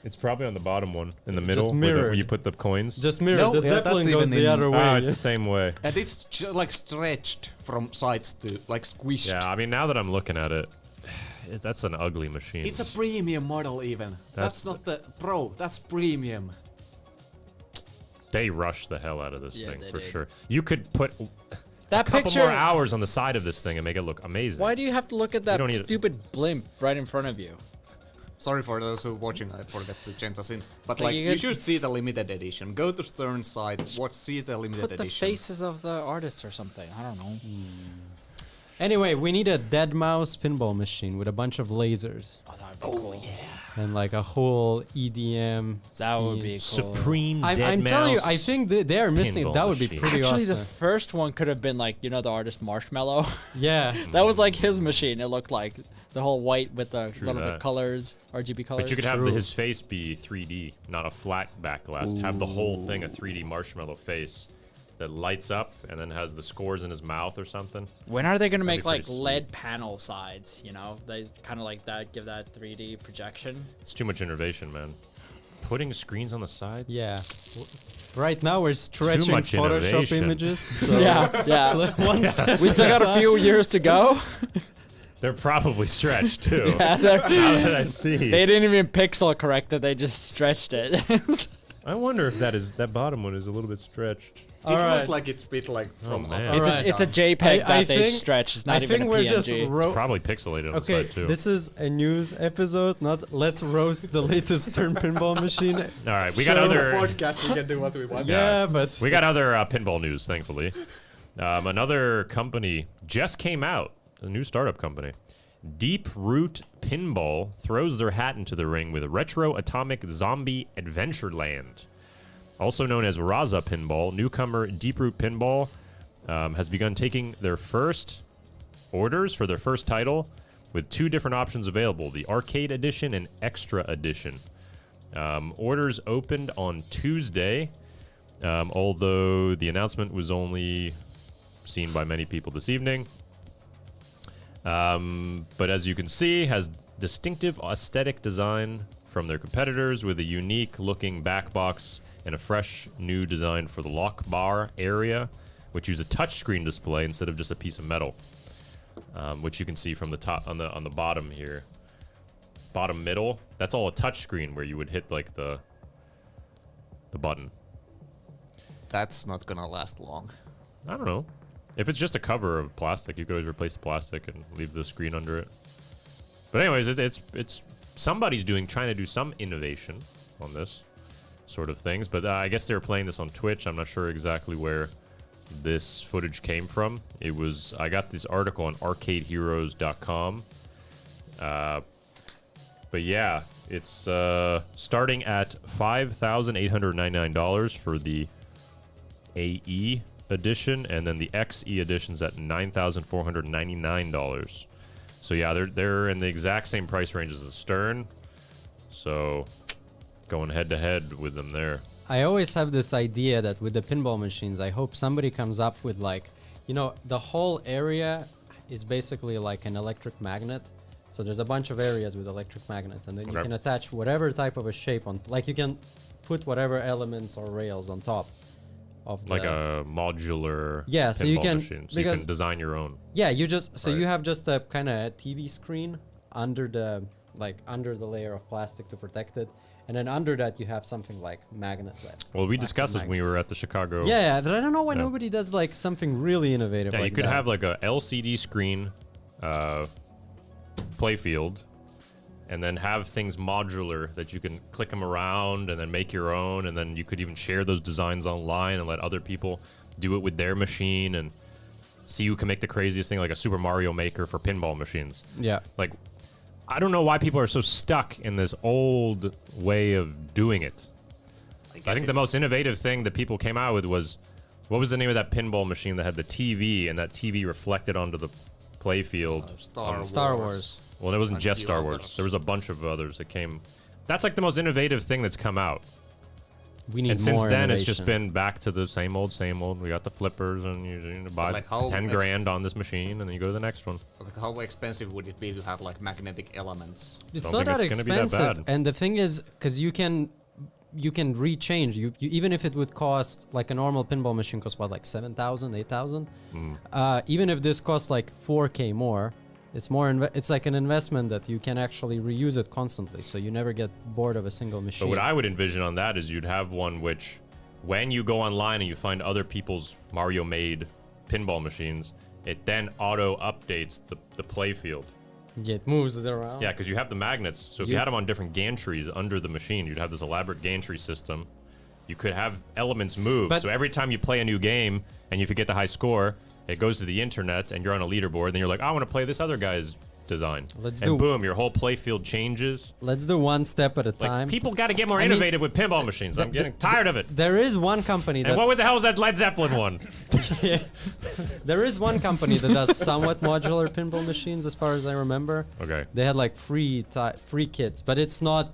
it's probably on the bottom one in the middle, Just where, mirrored. where you put the coins. just mirror. No, the yeah, Zeppelin that's goes even the in- other way. Oh, it's the same way. And it's like stretched from sides to like squished. Yeah, I mean, now that I'm looking at it, that's an ugly machine. It's a premium model even. That's not the pro. That's premium. They rushed the hell out of this Yeah, thing they for did. sure. You could put That a couple picture. more hours on the side of this thing and make it look amazing. Why do you have to look at that don't need it. stupid blimp right in front of you? Sorry for those who are watching, I forgot to change us in. But Like, like, you you could- should see the limited edition. Go to Stern's site, see the limited Put the edition. faces of the artists or something. I don't know. Anyway, we need a dead mouse pinball machine with a bunch of lasers Oh, that would be cool. and like a whole EDM. That would scene. be cool. Supreme I'm, dead I'm mouse. telling you, I think they are missing it. pinball That would be machine. pretty Actually, awesome. the first one could have been like, you know, the artist Marshmallow. Yeah. That was like his machine. It looked like the whole white with the little bit that. colors, RGB colors. But you could have True. his face be 3D, not a flat back glass. Have the whole thing a 3D marshmallow face that lights up and then has the scores in his mouth or something. When are they gonna make be like pretty LED panel sides? You know, they kind of like that, give that 3D projection. It's too much innovation, man. Putting screens on the sides? Yeah. Right now we're stretching much Photoshop innovation. images. So Yeah, yeah. one step We still got a few years to go. They're probably stretched too. Yeah, Now that I see. they didn't even pixel correct it. They just stretched it. I wonder if that bottom one is a little bit stretched. It looks like it's bit like from man. it's, Alright. it's a JPEG that they think- stretch. It's I not even think a we're PNG. just Probably pixelated on Okay, the side too. this is a news episode, not let's roast the latest Stern pinball machine. All right, we got Show- other. podcast. We can do what we want. Yeah, but We got other pinball news, thankfully. Another company just came out, a new startup company. Deep Root Pinball throws their hat into the ring with Retro Atomic Zombie Adventureland. Also known as Raza Pinball, newcomer Deep Root Pinball has begun taking their first orders for their first title with two different options available, the Arcade Edition and Extra Edition. Orders opened on Tuesday, although the announcement was only seen by many people this evening. But as you can see, has distinctive aesthetic design from their competitors with a unique looking back box and a fresh new design for the lock bar area, which use a touchscreen display instead of just a piece of metal, which you can see from the top on the bottom here. Bottom middle, that's all a touchscreen where you would hit like the button. That's not gonna last long. I don't know. If it's just a cover of plastic, you could always replace the plastic and leave the screen under it. But anyways, it's somebody's trying to do some innovation on this sort of things. But I guess they were playing this on Twitch. I'm not sure exactly where this footage came from. I got this article on arcadeheroes.com. But yeah, it's starting at $5,899 for the AE edition, and then the XE edition's at $9,499. So yeah, they're in the exact same price range as the Stern. So going head to head with them there. I always have this idea that with the pinball machines, I hope somebody comes up with like, you know, the whole area is basically like an electric magnet. So there's a bunch of areas with electric magnets, and then you Okay. can attach whatever type of a shape on, like you can put whatever elements or rails on top of Like the, a modular Yeah, so you pinball can- machine. So you because- can design your own. Yeah, you just so you Right. have just a kind of TV screen under the layer of plastic to protect it, and then under that you have something like magnet led. Well, we Like a discussed this when we were at the Chicago. Yeah, but I don't know why Yeah. nobody does like something really innovative. Yeah, like you could that. have like a LCD screen playfield, and then have things modular that you can click them around and then make your own, and then you could even share those designs online and let other people do it with their machine and see who can make the craziest thing, like a Super Mario Maker for pinball machines. Yeah. Like, I don't know why people are so stuck in this old way of doing it. I think the most innovative thing that people came out with was, what was the name of that pinball machine that had the TV, and that TV reflected onto the playfield? Star Wars. Well, it wasn't And just few Star Wars. others. There was a bunch of others that came. That's like the most innovative thing that's come out. We need And since more then, it's just innovation. been back to the same old, same old. We got the flippers, and you buy like how 10 grand on this machine, and then you go to the next one. Like, how expensive would it be to have like magnetic elements? It's Don't not think that it's gonna be that expensive, bad. and the thing is, because you can rechange. You even if it would cost like a normal pinball machine costs what, like 7,000, 8,000. Even if this costs like 4K more, it's more. It's like an investment that you can actually reuse it constantly, so you never get bored of a single machine. But what I would envision on that is you'd have one which, when you go online and you find other people's Mario-made pinball machines, it then auto-updates the playfield. Yeah, it moves it around. Yeah, because you have the magnets. So if you had them on different gantries under the machine, you'd have this elaborate gantry system. You could have elements move. But- So every time you play a new game and you forget the high score, it goes to the internet and you're on a leaderboard. Then you're like, I want to play this other guy's design. Let's and do- boom, your whole playfield changes. Let's do one step at a Like, time. people got to get more I mean, innovative with pinball machines. I'm getting tired of it. There is one company that And what the hell is that Led Zeppelin one? there is one company that does somewhat modular pinball machines, as far as I remember. Okay. They had like free kits, but it's not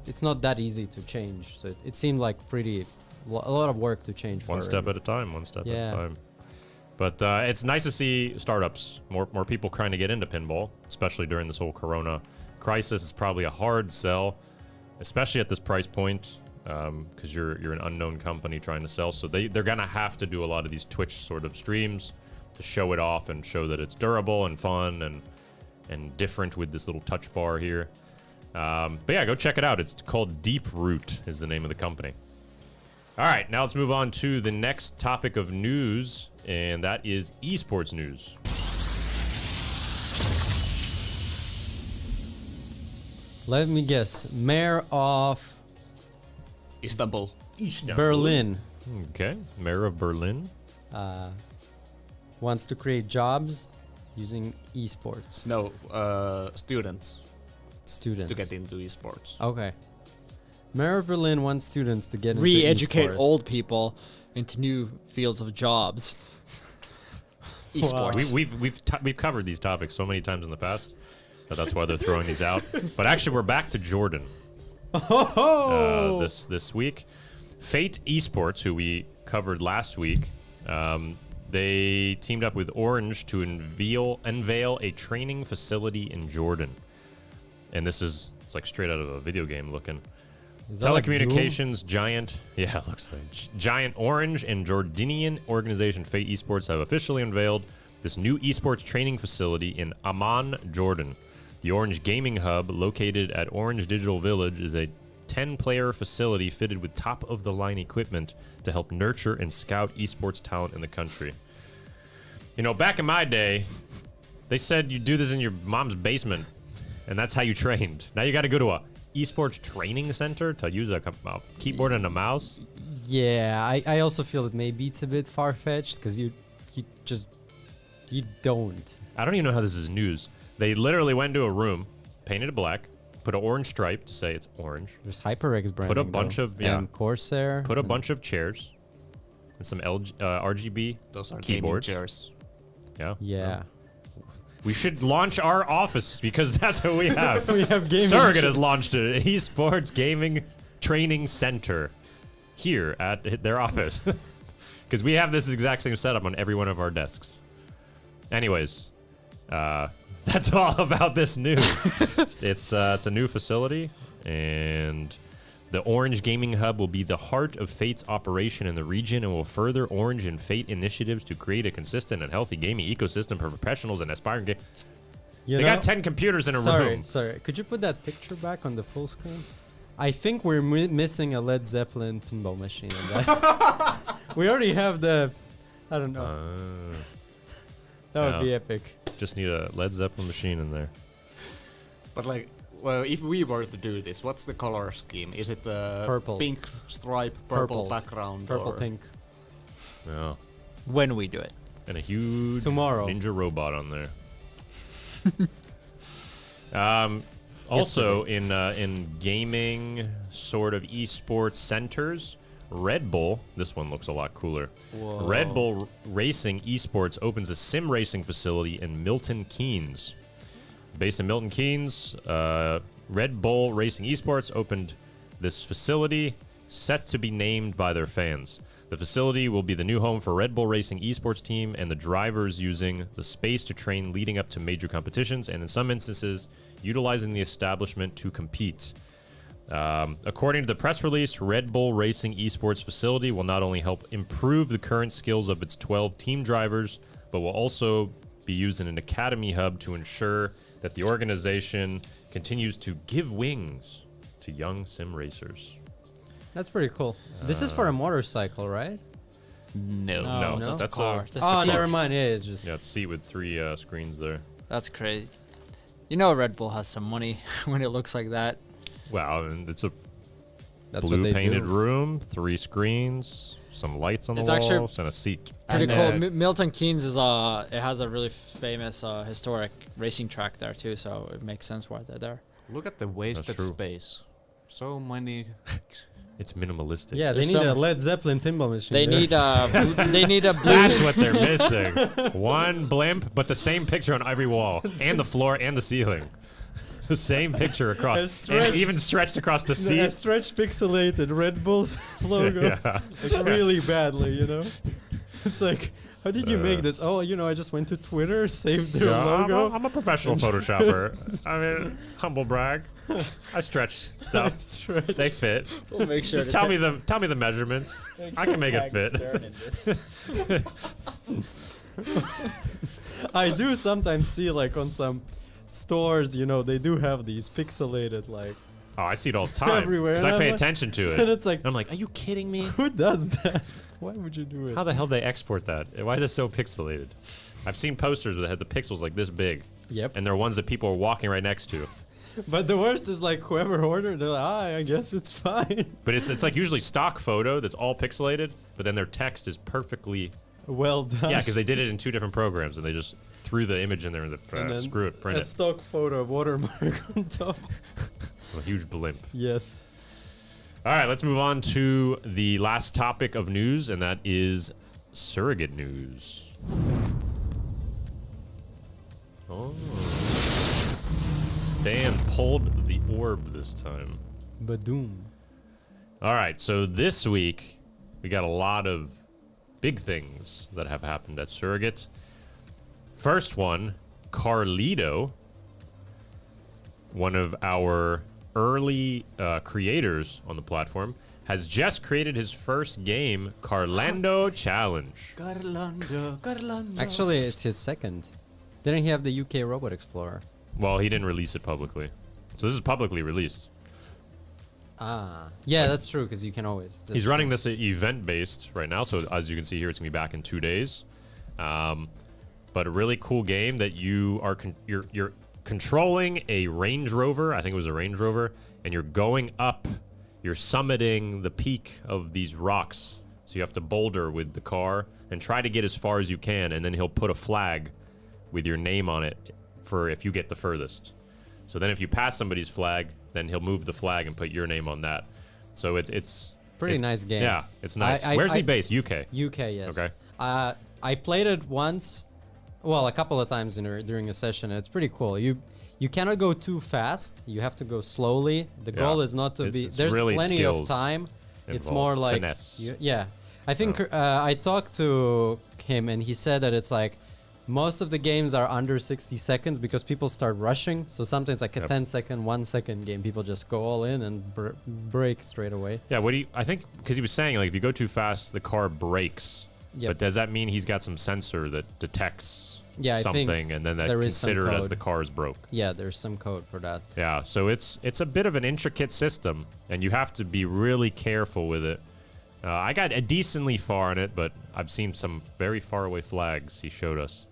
that easy to change. So it seemed like a lot of work to change. One for step it. at a time, one step at Yeah. a time. But it's nice to see startups, more people trying to get into pinball, especially during this whole Corona crisis. It's probably a hard sell, especially at this price point, because you're an unknown company trying to sell. So they're gonna have to do a lot of these Twitch sort of streams to show it off and show that it's durable and fun and different with this little touch bar here. But yeah, go check it out. It's called Deep Root is the name of the company. All right, now let's move on to the next topic of news, and that is esports news. Let me guess. Mayor of Istanbul. Berlin Okay, Mayor of Berlin. wants to create jobs using esports. No, students Students. to get into esports. Okay. Mayor of Berlin wants students to get into Re-educate esports. old people into new fields of jobs. Esports. We've covered these topics so many times in the past that that's why they're throwing these out. But actually, we're back to Jordan this week. Fate Esports, who we covered last week, they teamed up with Orange to unveil a training facility in Jordan. And it's like straight out of a video game looking. Is that like Doom? Telecommunications giant, yeah, it looks like giant Orange and Jordanian organization Fate Esports have officially unveiled this new esports training facility in Amman, Jordan. The Orange Gaming Hub, located at Orange Digital Village, is a 10-player facility fitted with top-of-the-line equipment to help nurture and scout esports talent in the country. You know, back in my day, they said you do this in your mom's basement, and that's how you trained. Now you got to go to a esports training center to use a keyboard and a mouse. Yeah, I also feel that maybe it's a bit far-fetched because you don't. I don't even know how this is news. They literally went into a room, painted it black, put an orange stripe to say it's orange, There's HyperX branding. bunch though, of- yeah. and Corsair. put a bunch of chairs, and some RGB Those are gaming keyboards. chairs. Yeah. Yeah. We should launch our office because that's what we have. We have gaming. Surrogate has launched an esports gaming training center here at their office because we have this exact same setup on every one of our desks. Anyways, that's all about this news. It's a new facility, and the Orange Gaming Hub will be the heart of Fate's operation in the region and will further Orange and Fate initiatives to create a consistent and healthy gaming ecosystem for professionals and aspiring gamers. They got 10 computers in a room. Sorry. Could you put that picture back on the full screen? I think we're missing a Led Zeppelin pinball machine. In that. We already have the. I don't know. That would yeah. be epic. Just need a Led Zeppelin machine in there. But like, well, if we were to do this, what's the color scheme? Is it Purple. pink stripe, purple background, Purple, or pink. Yeah. When we do it. And a huge Tomorrow. ninja robot on there. Also in gaming sort of esports centers, Red Bull, this one looks a lot cooler. Whoa. Red Bull Racing Esports opens a sim racing facility in Milton Keynes. Based in Milton Keynes, Red Bull Racing Esports opened this facility set to be named by their fans. The facility will be the new home for Red Bull Racing Esports team and the drivers, using the space to train leading up to major competitions and in some instances utilizing the establishment to compete. According to the press release, Red Bull Racing Esports facility will not only help improve the current skills of its 12 team drivers, but will also be used in an academy hub to ensure that the organization continues to give wings to young sim racers. That's pretty cool. This is for a motorcycle, right? no? No, no? that's Car. a That's a Oh, seat. never mind. Yeah, it's just yeah, it's a seat with 3 screens there. That's crazy. You know Red Bull has some money when it looks like that. Wow, and it's a that's what blue they painted do. room, 3 screens, some lights on the It's walls, actually and a seat. Pretty And, cool. Milton Keynes is it has a really famous historic racing track there too, so it makes sense why they're there. Look at the wasted true. space. So many. It's minimalistic. Yeah, they There's need a some- Led Zeppelin pinball machine. They there. need they need a blue. That's what they're missing. One blimp, but the same picture on every wall, and the floor, and the ceiling. The same picture across, and stretched- even stretched across the a seat. stretched pixelated Red Bull logo Yeah. like really badly, you know? It's like, how did you make this? Oh, you know, I just went to Twitter, saved their Yeah, logo. I'm a professional Photoshopper. I mean, humble brag. I stretch stuff. That's right. They fit. We'll make sure. Just tell me the measurements. I can make it fit. I do sometimes see like on some stores, you know, they do have these pixelated like, Oh, I see it all the time. Everywhere, Because and I I'm pay like- attention to it. and it's like, And I'm like, are you kidding me? who does that? Why would you do it? How the hell do they export that? Why is it so pixelated? I've seen posters that had the pixels like this big. Yep. And they're ones that people are walking right next to. But the worst is like whoever ordered, they're like, I guess it's fine. But it's like usually stock photo that's all pixelated, but then their text is perfectly... Well done. Yeah, because they did it in 2 different programs, and they just threw the image in there and And then screw it, print a it. stock photo watermark on top. A huge blimp. Yes. All right, let's move on to the last topic of news, and that is surrogate news. Oh. Stan pulled the orb this time. Badoom. All right, so this week we got a lot of big things that have happened at Surrogate. First one, Carlito, one of our early creators on the platform, has just created his first game, Carlando Challenge. Actually, it's his second. Didn't he have the UK Robot Explorer? Well, he didn't release it publicly. So this is publicly released. Ah. Yeah, that's true, because you can always. He's running this event-based right now, so as you can see here, it's going to be back in 2 days. But a really cool game that you are you're controlling a Range Rover. I think it was a Range Rover, and you're going up. You're summiting the peak of these rocks. So you have to boulder with the car and try to get as far as you can, and then he'll put a flag with your name on it for if you get the furthest. So then if you pass somebody's flag, then he'll move the flag and put your name on that. So it's Pretty nice game. Yeah, it's nice. I- Where's he I- based? UK. UK, yes. Okay. I played it once, well, a couple of times during a session. It's pretty cool. You cannot go too fast. You have to go slowly. The goal is not to be. It's There's really plenty of skills time. It's involved. more like Finesse. yeah. I think I talked to him and he said that it's like most of the games are under 60 seconds because people start rushing. So sometimes like a Yep. 10-second, 1-second game, people just go all in and break straight away. Yeah, I think because he was saying like if you go too fast, the car brakes. Yep. But does that mean he's got some sensor that detects Yeah, I think something and then that there is some considered as code. the car is broke? Yeah, there's some code for that. Yeah, so it's a bit of an intricate system, and you have to be really careful with it. I got decently far in it, but I've seen some very far away flags he showed us.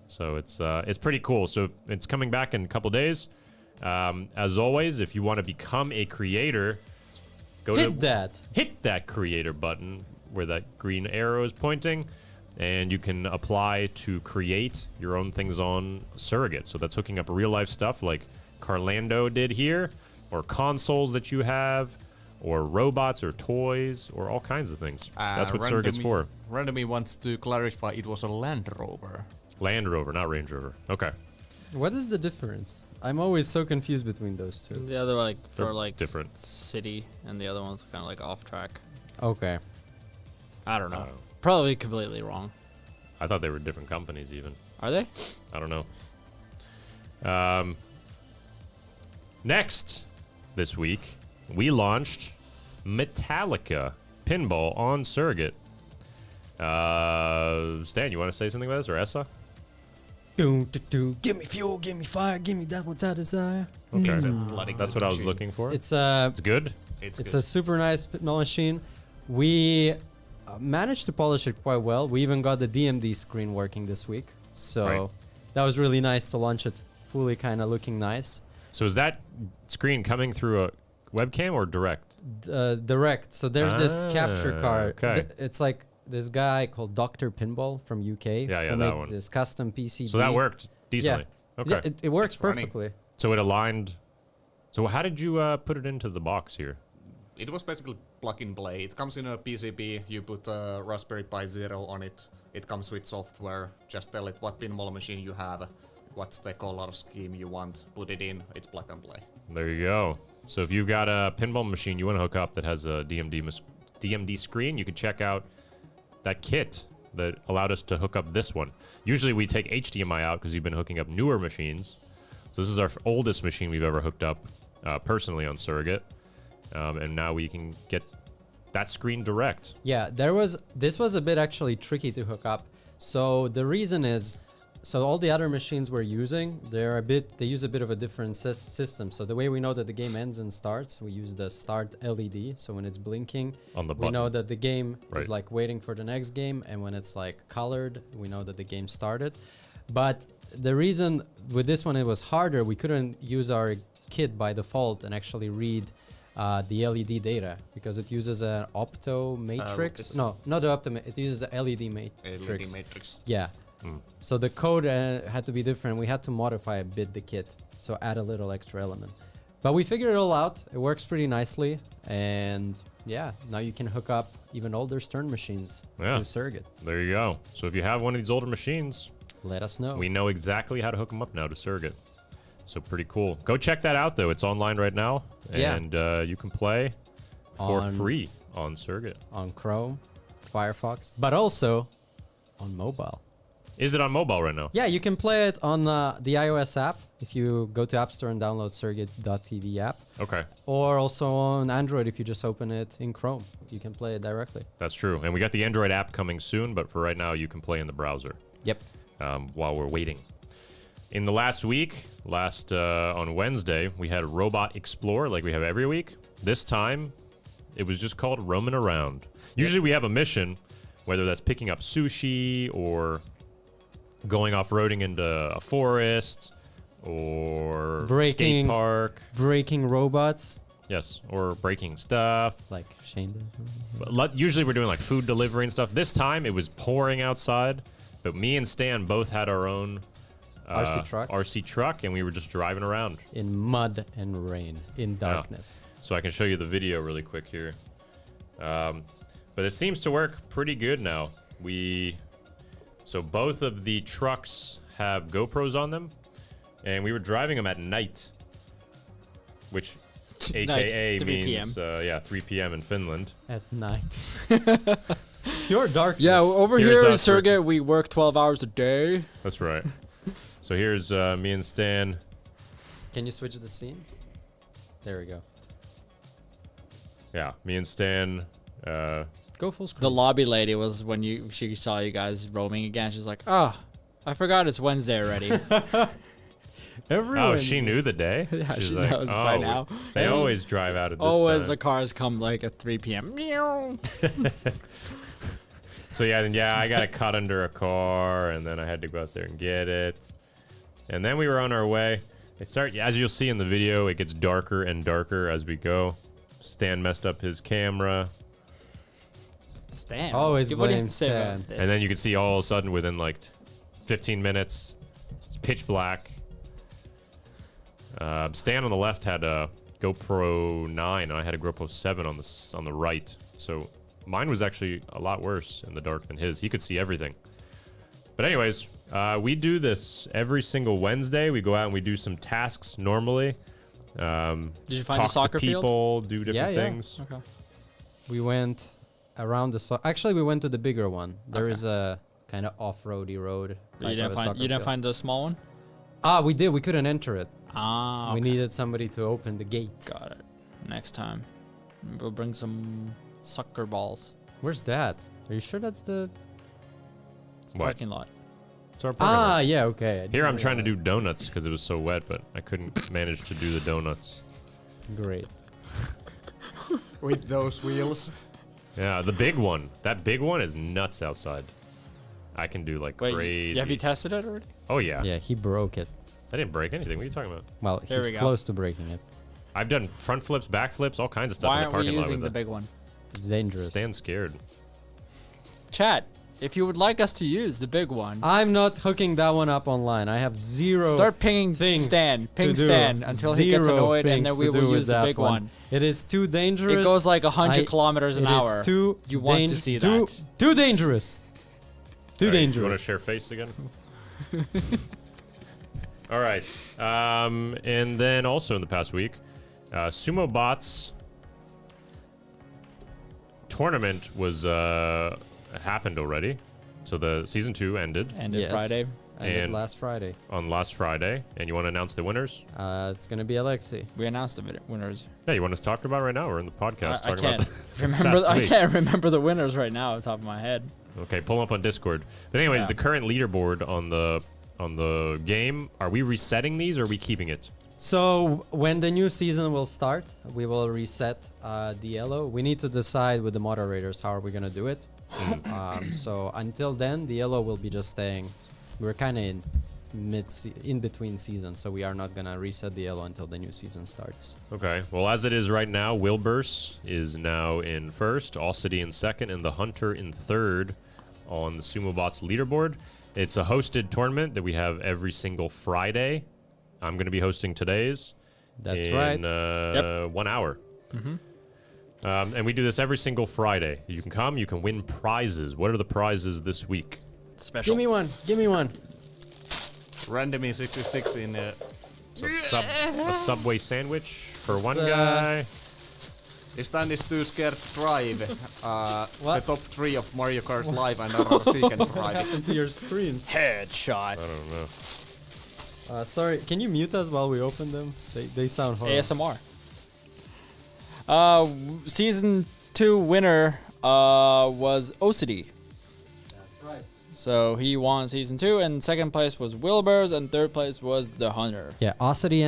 So it's pretty cool. So it's coming back in a couple days. As always, if you want to become a creator, Hit that creator button where that green arrow is pointing, and you can apply to create your own things on Surrogate. So that's hooking up real life stuff like Carlando did here, or consoles that you have, or robots or toys, or all kinds of things. That's what Surrogate's for. Randomy wants to clarify it was a Land Rover. Land Rover, not Range Rover. Okay. What is the difference? I'm always so confused between those two. The other like They're for like different. city, and the other one's kind of like off track. Okay. I don't know. I don't know. Probably completely wrong. I thought they were different companies even. Are they? I don't know. Next, this week, we launched Metallica Pinball on Surrogate. Stan, you want to say something about this, or Essa? Give me fuel, give me fire, give me that what I desire. Okay. It's a bloody That's good what I was machine. looking for. It's It's good. It's a good. super nice pinball machine. We managed to polish it quite well. We even got the DMD screen working this week, so Right. that was really nice to launch it fully, kind of looking nice. So is that screen coming through a webcam or direct? Direct. So there's this capture card. okay. It's like this guy called Dr. Pinball from UK. Yeah, who that made one. This custom PCB. So that worked decently. Okay. Yeah, it works It's running. perfectly. So it aligned. So how did you put it into the box here? It was basically plug and play. It comes in a PCB. You put a Raspberry Pi Zero on it. It comes with software. Just tell it what pinball machine you have, what's the color scheme you want. Put it in. It's plug and play. There you go. So if you've got a pinball machine you want to hook up that has a DMD screen, you can check out that kit that allowed us to hook up this one. Usually we take HDMI out because we've been hooking up newer machines. So this is our oldest machine we've ever hooked up personally on Surrogate. And now we can get that screen direct. Yeah, this was a bit actually tricky to hook up. So the reason is, so all the other machines we're using, they use a bit of a different system. So the way we know that the game ends and starts, we use the start LED. So when it's blinking, On the we button. know that the game Right. is like waiting for the next game. And when it's like colored, we know that the game started. But the reason with this one it was harder, we couldn't use our kit by default and actually read the LED data because it uses an opto matrix. it's- No, not the opto. It uses a LED matrix. LED matrix. Yeah. So the code had to be different. We had to modify a bit the kit, so add a little extra element. But we figured it all out. It works pretty nicely, and yeah, now you can hook up even older Stern machines Yeah. to Surrogate. There you go. So if you have one of these older machines, Let us know. we know exactly how to hook them up now to Surrogate. So pretty cool. Go check that out though. It's online right now, Yeah. and you can play for On- free on Surrogate. on Chrome, Firefox, but also on mobile. Is it on mobile right now? Yeah, you can play it on the iOS app if you go to App Store and download Surrogate.tv app, Okay, or also on Android if you just open it in Chrome. You can play it directly. that's true. And we got the Android app coming soon, but for right now, you can play in the browser Yep. while we're waiting. In the last week, on Wednesday, we had Robot Explore like we have every week. This time, it was just called Roaming Around. Usually we have a mission, whether that's picking up sushi or going off-roading into a forest or Breaking- skate park. Breaking robots, Yes, or breaking stuff. like Shane does. But usually we're doing like food delivery and stuff. This time it was pouring outside, but me and Stan both had our own RC truck, and we were just driving around. In mud and rain, in darkness. So I can show you the video really quick here. But it seems to work pretty good now. So both of the trucks have GoPros on them, and we were driving them at night, which AKA 3 means 3 p.m. in Finland. At night. Pure darkness. Yeah, over Here's here in us Surrogate, we work 12 hours a day. That's right. So here's me and Stan. Can you switch the scene? There we go. Yeah, me and Stan. Go full screen. The lobby lady was when she saw you guys roaming again. She's like, "Oh, I forgot it's Wednesday already." Everyone. Oh, she knew the day? Yeah, She's she like, knows by now. They always drive out at this Always time. the cars come like at 3 p.m. Meow. So yeah, I got caught under a car, and then I had to go out there and get it. And then we were on our way. As you'll see in the video, it gets darker and darker as we go. Stan messed up his camera. Stan. Always what do you have blame to say about Stan. this? And then you can see all of a sudden within like 15 minutes, it's pitch black. Stan on the left had a GoPro 9, and I had a GoPro 7 on the right. So mine was actually a lot worse in the dark than his. He could see everything. But anyways, we do this every single Wednesday. We go out and we do some tasks normally. Did you find talk a soccer to field? people, do different Yeah. things. Okay. We went around the actually we went to the bigger one. There Okay. is a kind of off-roady road. You type didn't of a find soccer you didn't field. find the small one? We did. We couldn't enter it. Ah, We okay. needed somebody to open the gate. Got it. Next time, we'll bring some soccer balls. Where's that? Are you sure that's the? What? Parking lot. It's our parking lot. Yeah, okay. I Here I'm didn't trying to do realize. donuts because it was so wet, but I couldn't manage to do the donuts. Great. With those wheels. Yeah, the big one. That big one is nuts outside. I can do like Wait, crazy. have you tested it already? Oh yeah. Yeah, he broke it. I didn't break anything. What are you talking about? Well, There he's we go. close to breaking it. I've done front flips, back flips, all kinds of stuff Why in the aren't we parking lot using with the it. big one? It's dangerous. Stand scared. Chat, if you would like us to use the big one, I'm not hooking that one up online. I have zero. start pinging things Stan. to Ping do. Stan until he gets Zero annoyed, and things then we to will do with use the that big one. It is too dangerous. It goes like 100 I- kilometers an it is hour. Too You want to see too, that. Too dangerous. Too All right, You want to dangerous. share face again? All right. And then also in the past week, Sumo Bots tournament was happened already. So the season 2 ended Ended Yes. Friday. Ended and- last Friday. on last Friday. And you want to announce the winners? It's gonna be Alexi. We announced the winners. Yeah, you want us to talk about it right now? We're in the podcast I talking can't about the remember. past I week. can't remember the winners right now, off the top of my head. Okay, pull up on Discord. But anyways, Yeah. the current leaderboard on the game, are we resetting these or are we keeping it? So when the new season will start, we will reset the yellow. We need to decide with the moderators how are we gonna do it. So until then, the yellow will be just staying. We're kind of in between seasons, so we are not gonna reset the yellow until the new season starts. Okay. Well, as it is right now, Wilbur's is now in first, All City in second, and the Hunter in third on the Sumo Bots leaderboard. It's a hosted tournament that we have every single Friday. I'm going to be hosting today's. That's in, right. 1 hour. And we do this every single Friday. You can come, you can win prizes. What are the prizes this week? Special. Give me one. Give me one. Randomie 66 in So a Subway sandwich for one It's, guy. Stan is too scared to drive. The What? top 3 of Mario Kart Live and Narcos he can drive it. Happened to your screen? Headshot. I don't know. Sorry, can you mute us while we open them? They sound horrible. ASMR. Season 2 winner was Ocity. That's right. So he won season 2, and second place was Wilbur's, and third place was the Hunter. Yeah, Osity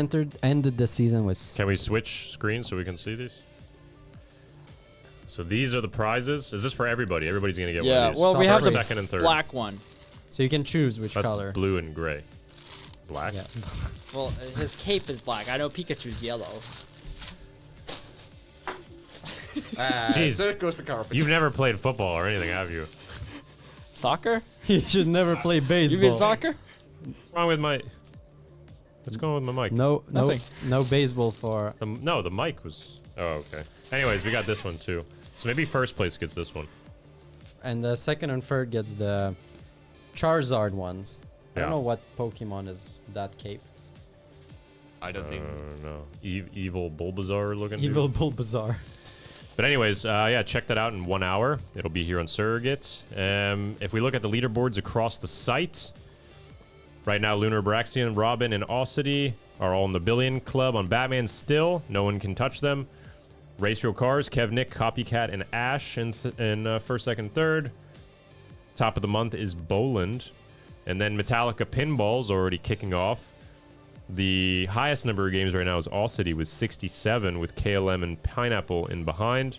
ended the season with. Can we switch screens so we can see these? So these are the prizes. Is this for everybody? Everybody's gonna get one Yeah, of these. well, we have the second and third. black one. So you can choose which That's color. blue and gray. Black. Yeah. Well, his cape is black. I know Pikachu's yellow. Jeez, There goes the carpet. you've never played football or anything, have you? Soccer? You should never play You baseball. mean soccer? What's wrong with my? What's going on with my mic? No, Nothing. no baseball for. No, the mic was. Oh, okay. Anyways, we got this one too. So maybe first place gets this one. And the second and third gets the Charizard ones. I don't Yeah. know what Pokemon is that cape. I don't think. No, evil Bulbasaur looking. dude. Evil Bulbasaur. But anyways, yeah, check that out in 1 hour. It'll be here on Surrogate. If we look at the leaderboards across the site, right now Lunar Braxian, Robin, and Osity are all in the Billion Club on Batman still. No one can touch them. Race Real Cars, Kev, Nick, Copycat, and Ash in first, second, third. Top of the month is Boland. And then Metallica Pinball's already kicking off. The highest number of games right now is All City with 67, with KLM and Pineapple in behind.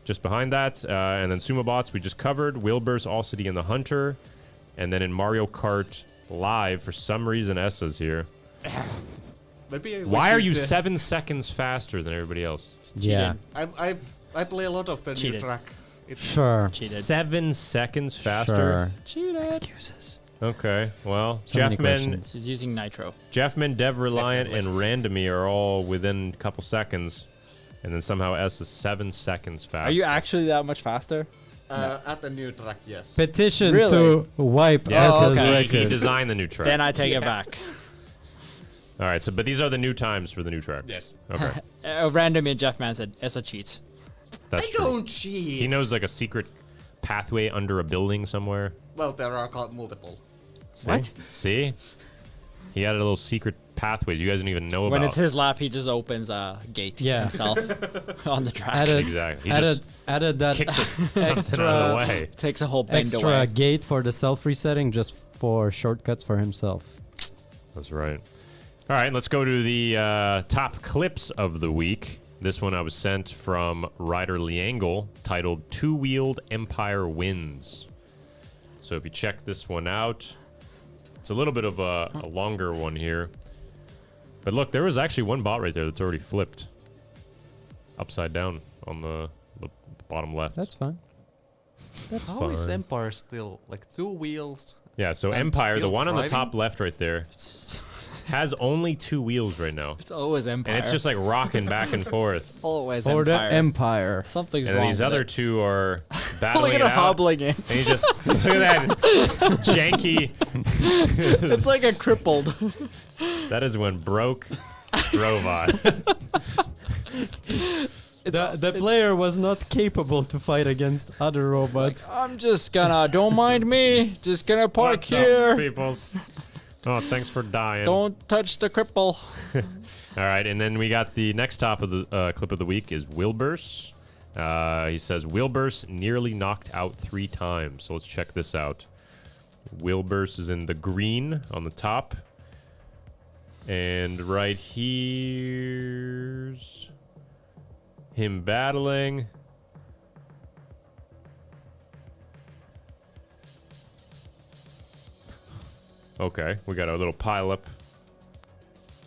Just behind that. And then Sumo Bots we just covered. Wilbur's, All City, and the Hunter. And then in Mario Kart Live, for some reason, Essa's here. Maybe Why are you 7 seconds faster than everybody else? Yeah. I play a lot of the new Cheated. track. It's Sure. Cheated. 7 seconds faster? Sure. Excuses. Okay, well, So many Jeffman, questions. She's using Nitro. Jeffman, Dev Reliant, and Randomy are all within a couple seconds. And then somehow S is 7 seconds faster. Are you actually that much faster? at the new track, yes. Petition Really? to wipe Yeah, Oh, S's okay. he record. designed the new track. Then I take it back. All right, but these are the new times for the new track. Yes. Okay, Randomly, Jeff Man said, it's a cheat. that's true. Don't cheat. He knows like a secret pathway under a building somewhere. Well, there are multiple. See? See? He had a little secret pathway you guys didn't even know When about. it's his lap, he just opens a gate Yeah. himself on the track. Added, Exactly. He just added that kicks it something out of the way. Takes a whole bend extra away. gate for the self-resetting just for shortcuts for himself. That's right. All right, let's go to the top clips of the week. This one I was sent from Ryder Liangle, titled Two-Wheeled Empire Wins. So if you check this one out, it's a little bit of a longer one here. But look, there was actually one bot right there that's already flipped. Upside down on the bottom left. That's fine. How is fine. Empire still like 2 wheels? Yeah, so And Empire, the still one on the driving? top left right there, has only 2 wheels right now. It's always Empire. And it's just like rocking back and forth. always For the Empire. Empire. Something's And wrong. these with other it. two are battling Look at it him out. hobbling in. And he just, look at that janky. It's like a crippled. That is when broke drove on. The player was not capable to fight against other robots. I'm just gonna, don't mind me. Just gonna park What's here. up, peoples? Oh, thanks for dying. Don't touch the cripple. All right, and then we got the next top of the clip of the week is Wilbur's. He says, Wilbur's nearly knocked out 3 times. So let's check this out. Wilbur's is in the green on the top. And right here's him battling. Okay, we got our little pile up.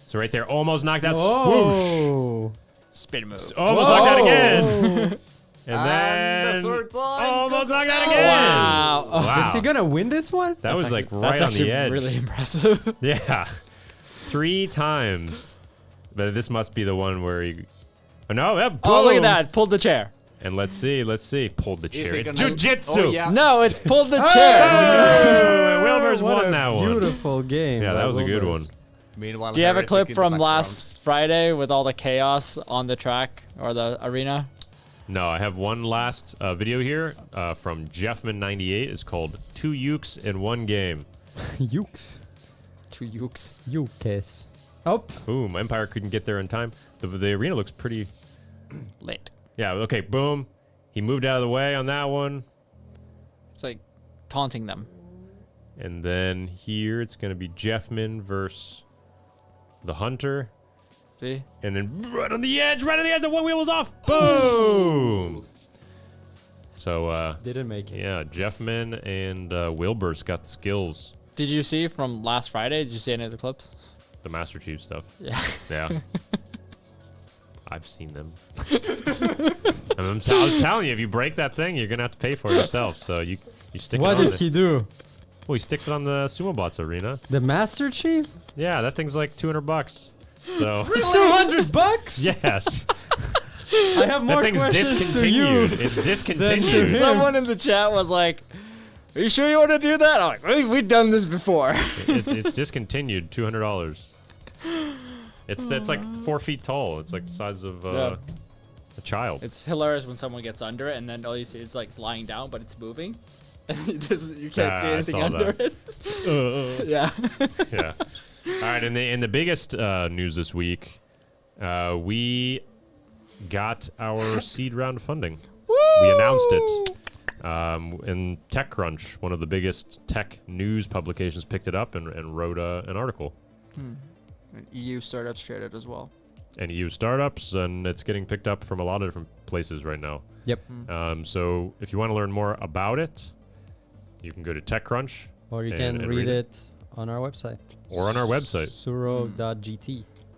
So right there, almost knocked out. Swoosh. Oh! Spin move. Almost knocked out again. And then the third time. almost knocked out again. Wow. Oh, Wow. Is he gonna win this one? That was like right That's on actually the edge. really impressive. Yeah. 3 times. But this must be the one where he... Oh, no. Yeah, Oh, look at boom. that. Pulled the chair. And let's see. Pulled the Is chair. he It's gonna- jujitsu. Oh, yeah. No, it's pulled the chair. Oh, Wilbur's What won a that one. beautiful game. Yeah, by that was a good Wilbur's. one. Meanwhile, Do you have a Heretic clip in the from background. last Friday with all the chaos on the track or the arena? No, I have one last video here from Jeffman98. It's called 2 Ukes in 1 game. Ukes. 2 ukes. Ukes. Oh, Boom. Empire couldn't get there in time. The arena looks pretty... Lit. Yeah, okay, boom. He moved out of the way on that one. It's like taunting them. And then here it's going to be Jeffman versus the Hunter. See? And then right on the edge, the 1 wheel was off. Boom! So, didn't make it. yeah, Jeffman and Wilbur's got the skills. Did you see from last Friday? Did you see any of the clips? The Master Chief stuff. Yeah. Yeah. I've seen them. I was telling you, if you break that thing, you're going to have to pay for it yourself. So you stick What it on did the... he do? Well, he sticks it on the Sumo Bots arena. The Master Chief? Yeah, that thing's like $200. So, It's $200. yes. I have more That thing's questions to you. discontinued. It's to discontinued. him. Someone in the chat was like, are you sure you want to do that? I'm like, we've done this before. It's discontinued. $200. It's like 4 feet tall. It's like the size of Yeah. a child. It's hilarious when someone gets under it and then all you see is like lying down, but it's moving. You can't see I anything saw under that. it. Yeah. Yeah. All right. In the biggest news this week, we got our seed round funding. We announced it. And TechCrunch, one of the biggest tech news publications, picked it up and wrote an article. EU startups shared it as well. And EU startups, and it's getting picked up from a lot of different places right now. Yep. So if you want to learn more about it, you can go to TechCrunch Or you and can read it on our website. or on our website. Surro.gt.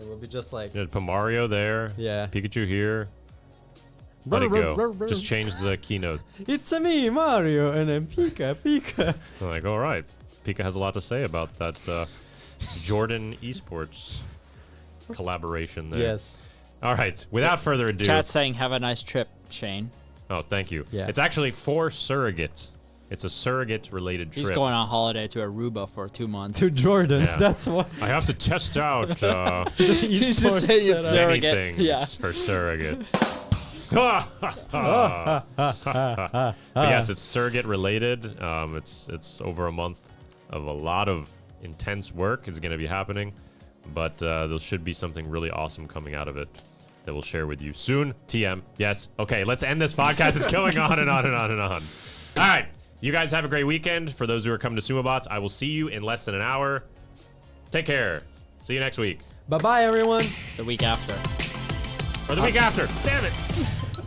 It will be just like You put Mario there. Yeah. Pikachu here. Let it go. Just change the keynote. it's a me, Mario, and then Pika. I'm like, all right. Pika has a lot to say about that Jordan Esports collaboration there. Yes. All right. Without further ado. Chat saying, have a nice trip, Shane. Oh, thank you. Yeah. It's actually for Surrogate. It's a Surrogate-related trip. He's going on holiday to Aruba for 2 months. To Jordan. Yeah. That's what. I have to test out He's just saying it's many Surrogate. things Yeah. for Surrogate. But yes, it's Surrogate related. It's over a month of a lot of intense work is going to be happening, but there should be something really awesome coming out of it that we'll share with you soon. TM. Yes. Okay, let's end this podcast. It's going on and on and on and on. All right. You guys have a great weekend. For those who are coming to Sumo Bots, I will see you in less than an hour. Take care. See you next week. Bye-bye, everyone. The week after. Or the week after. Damn it.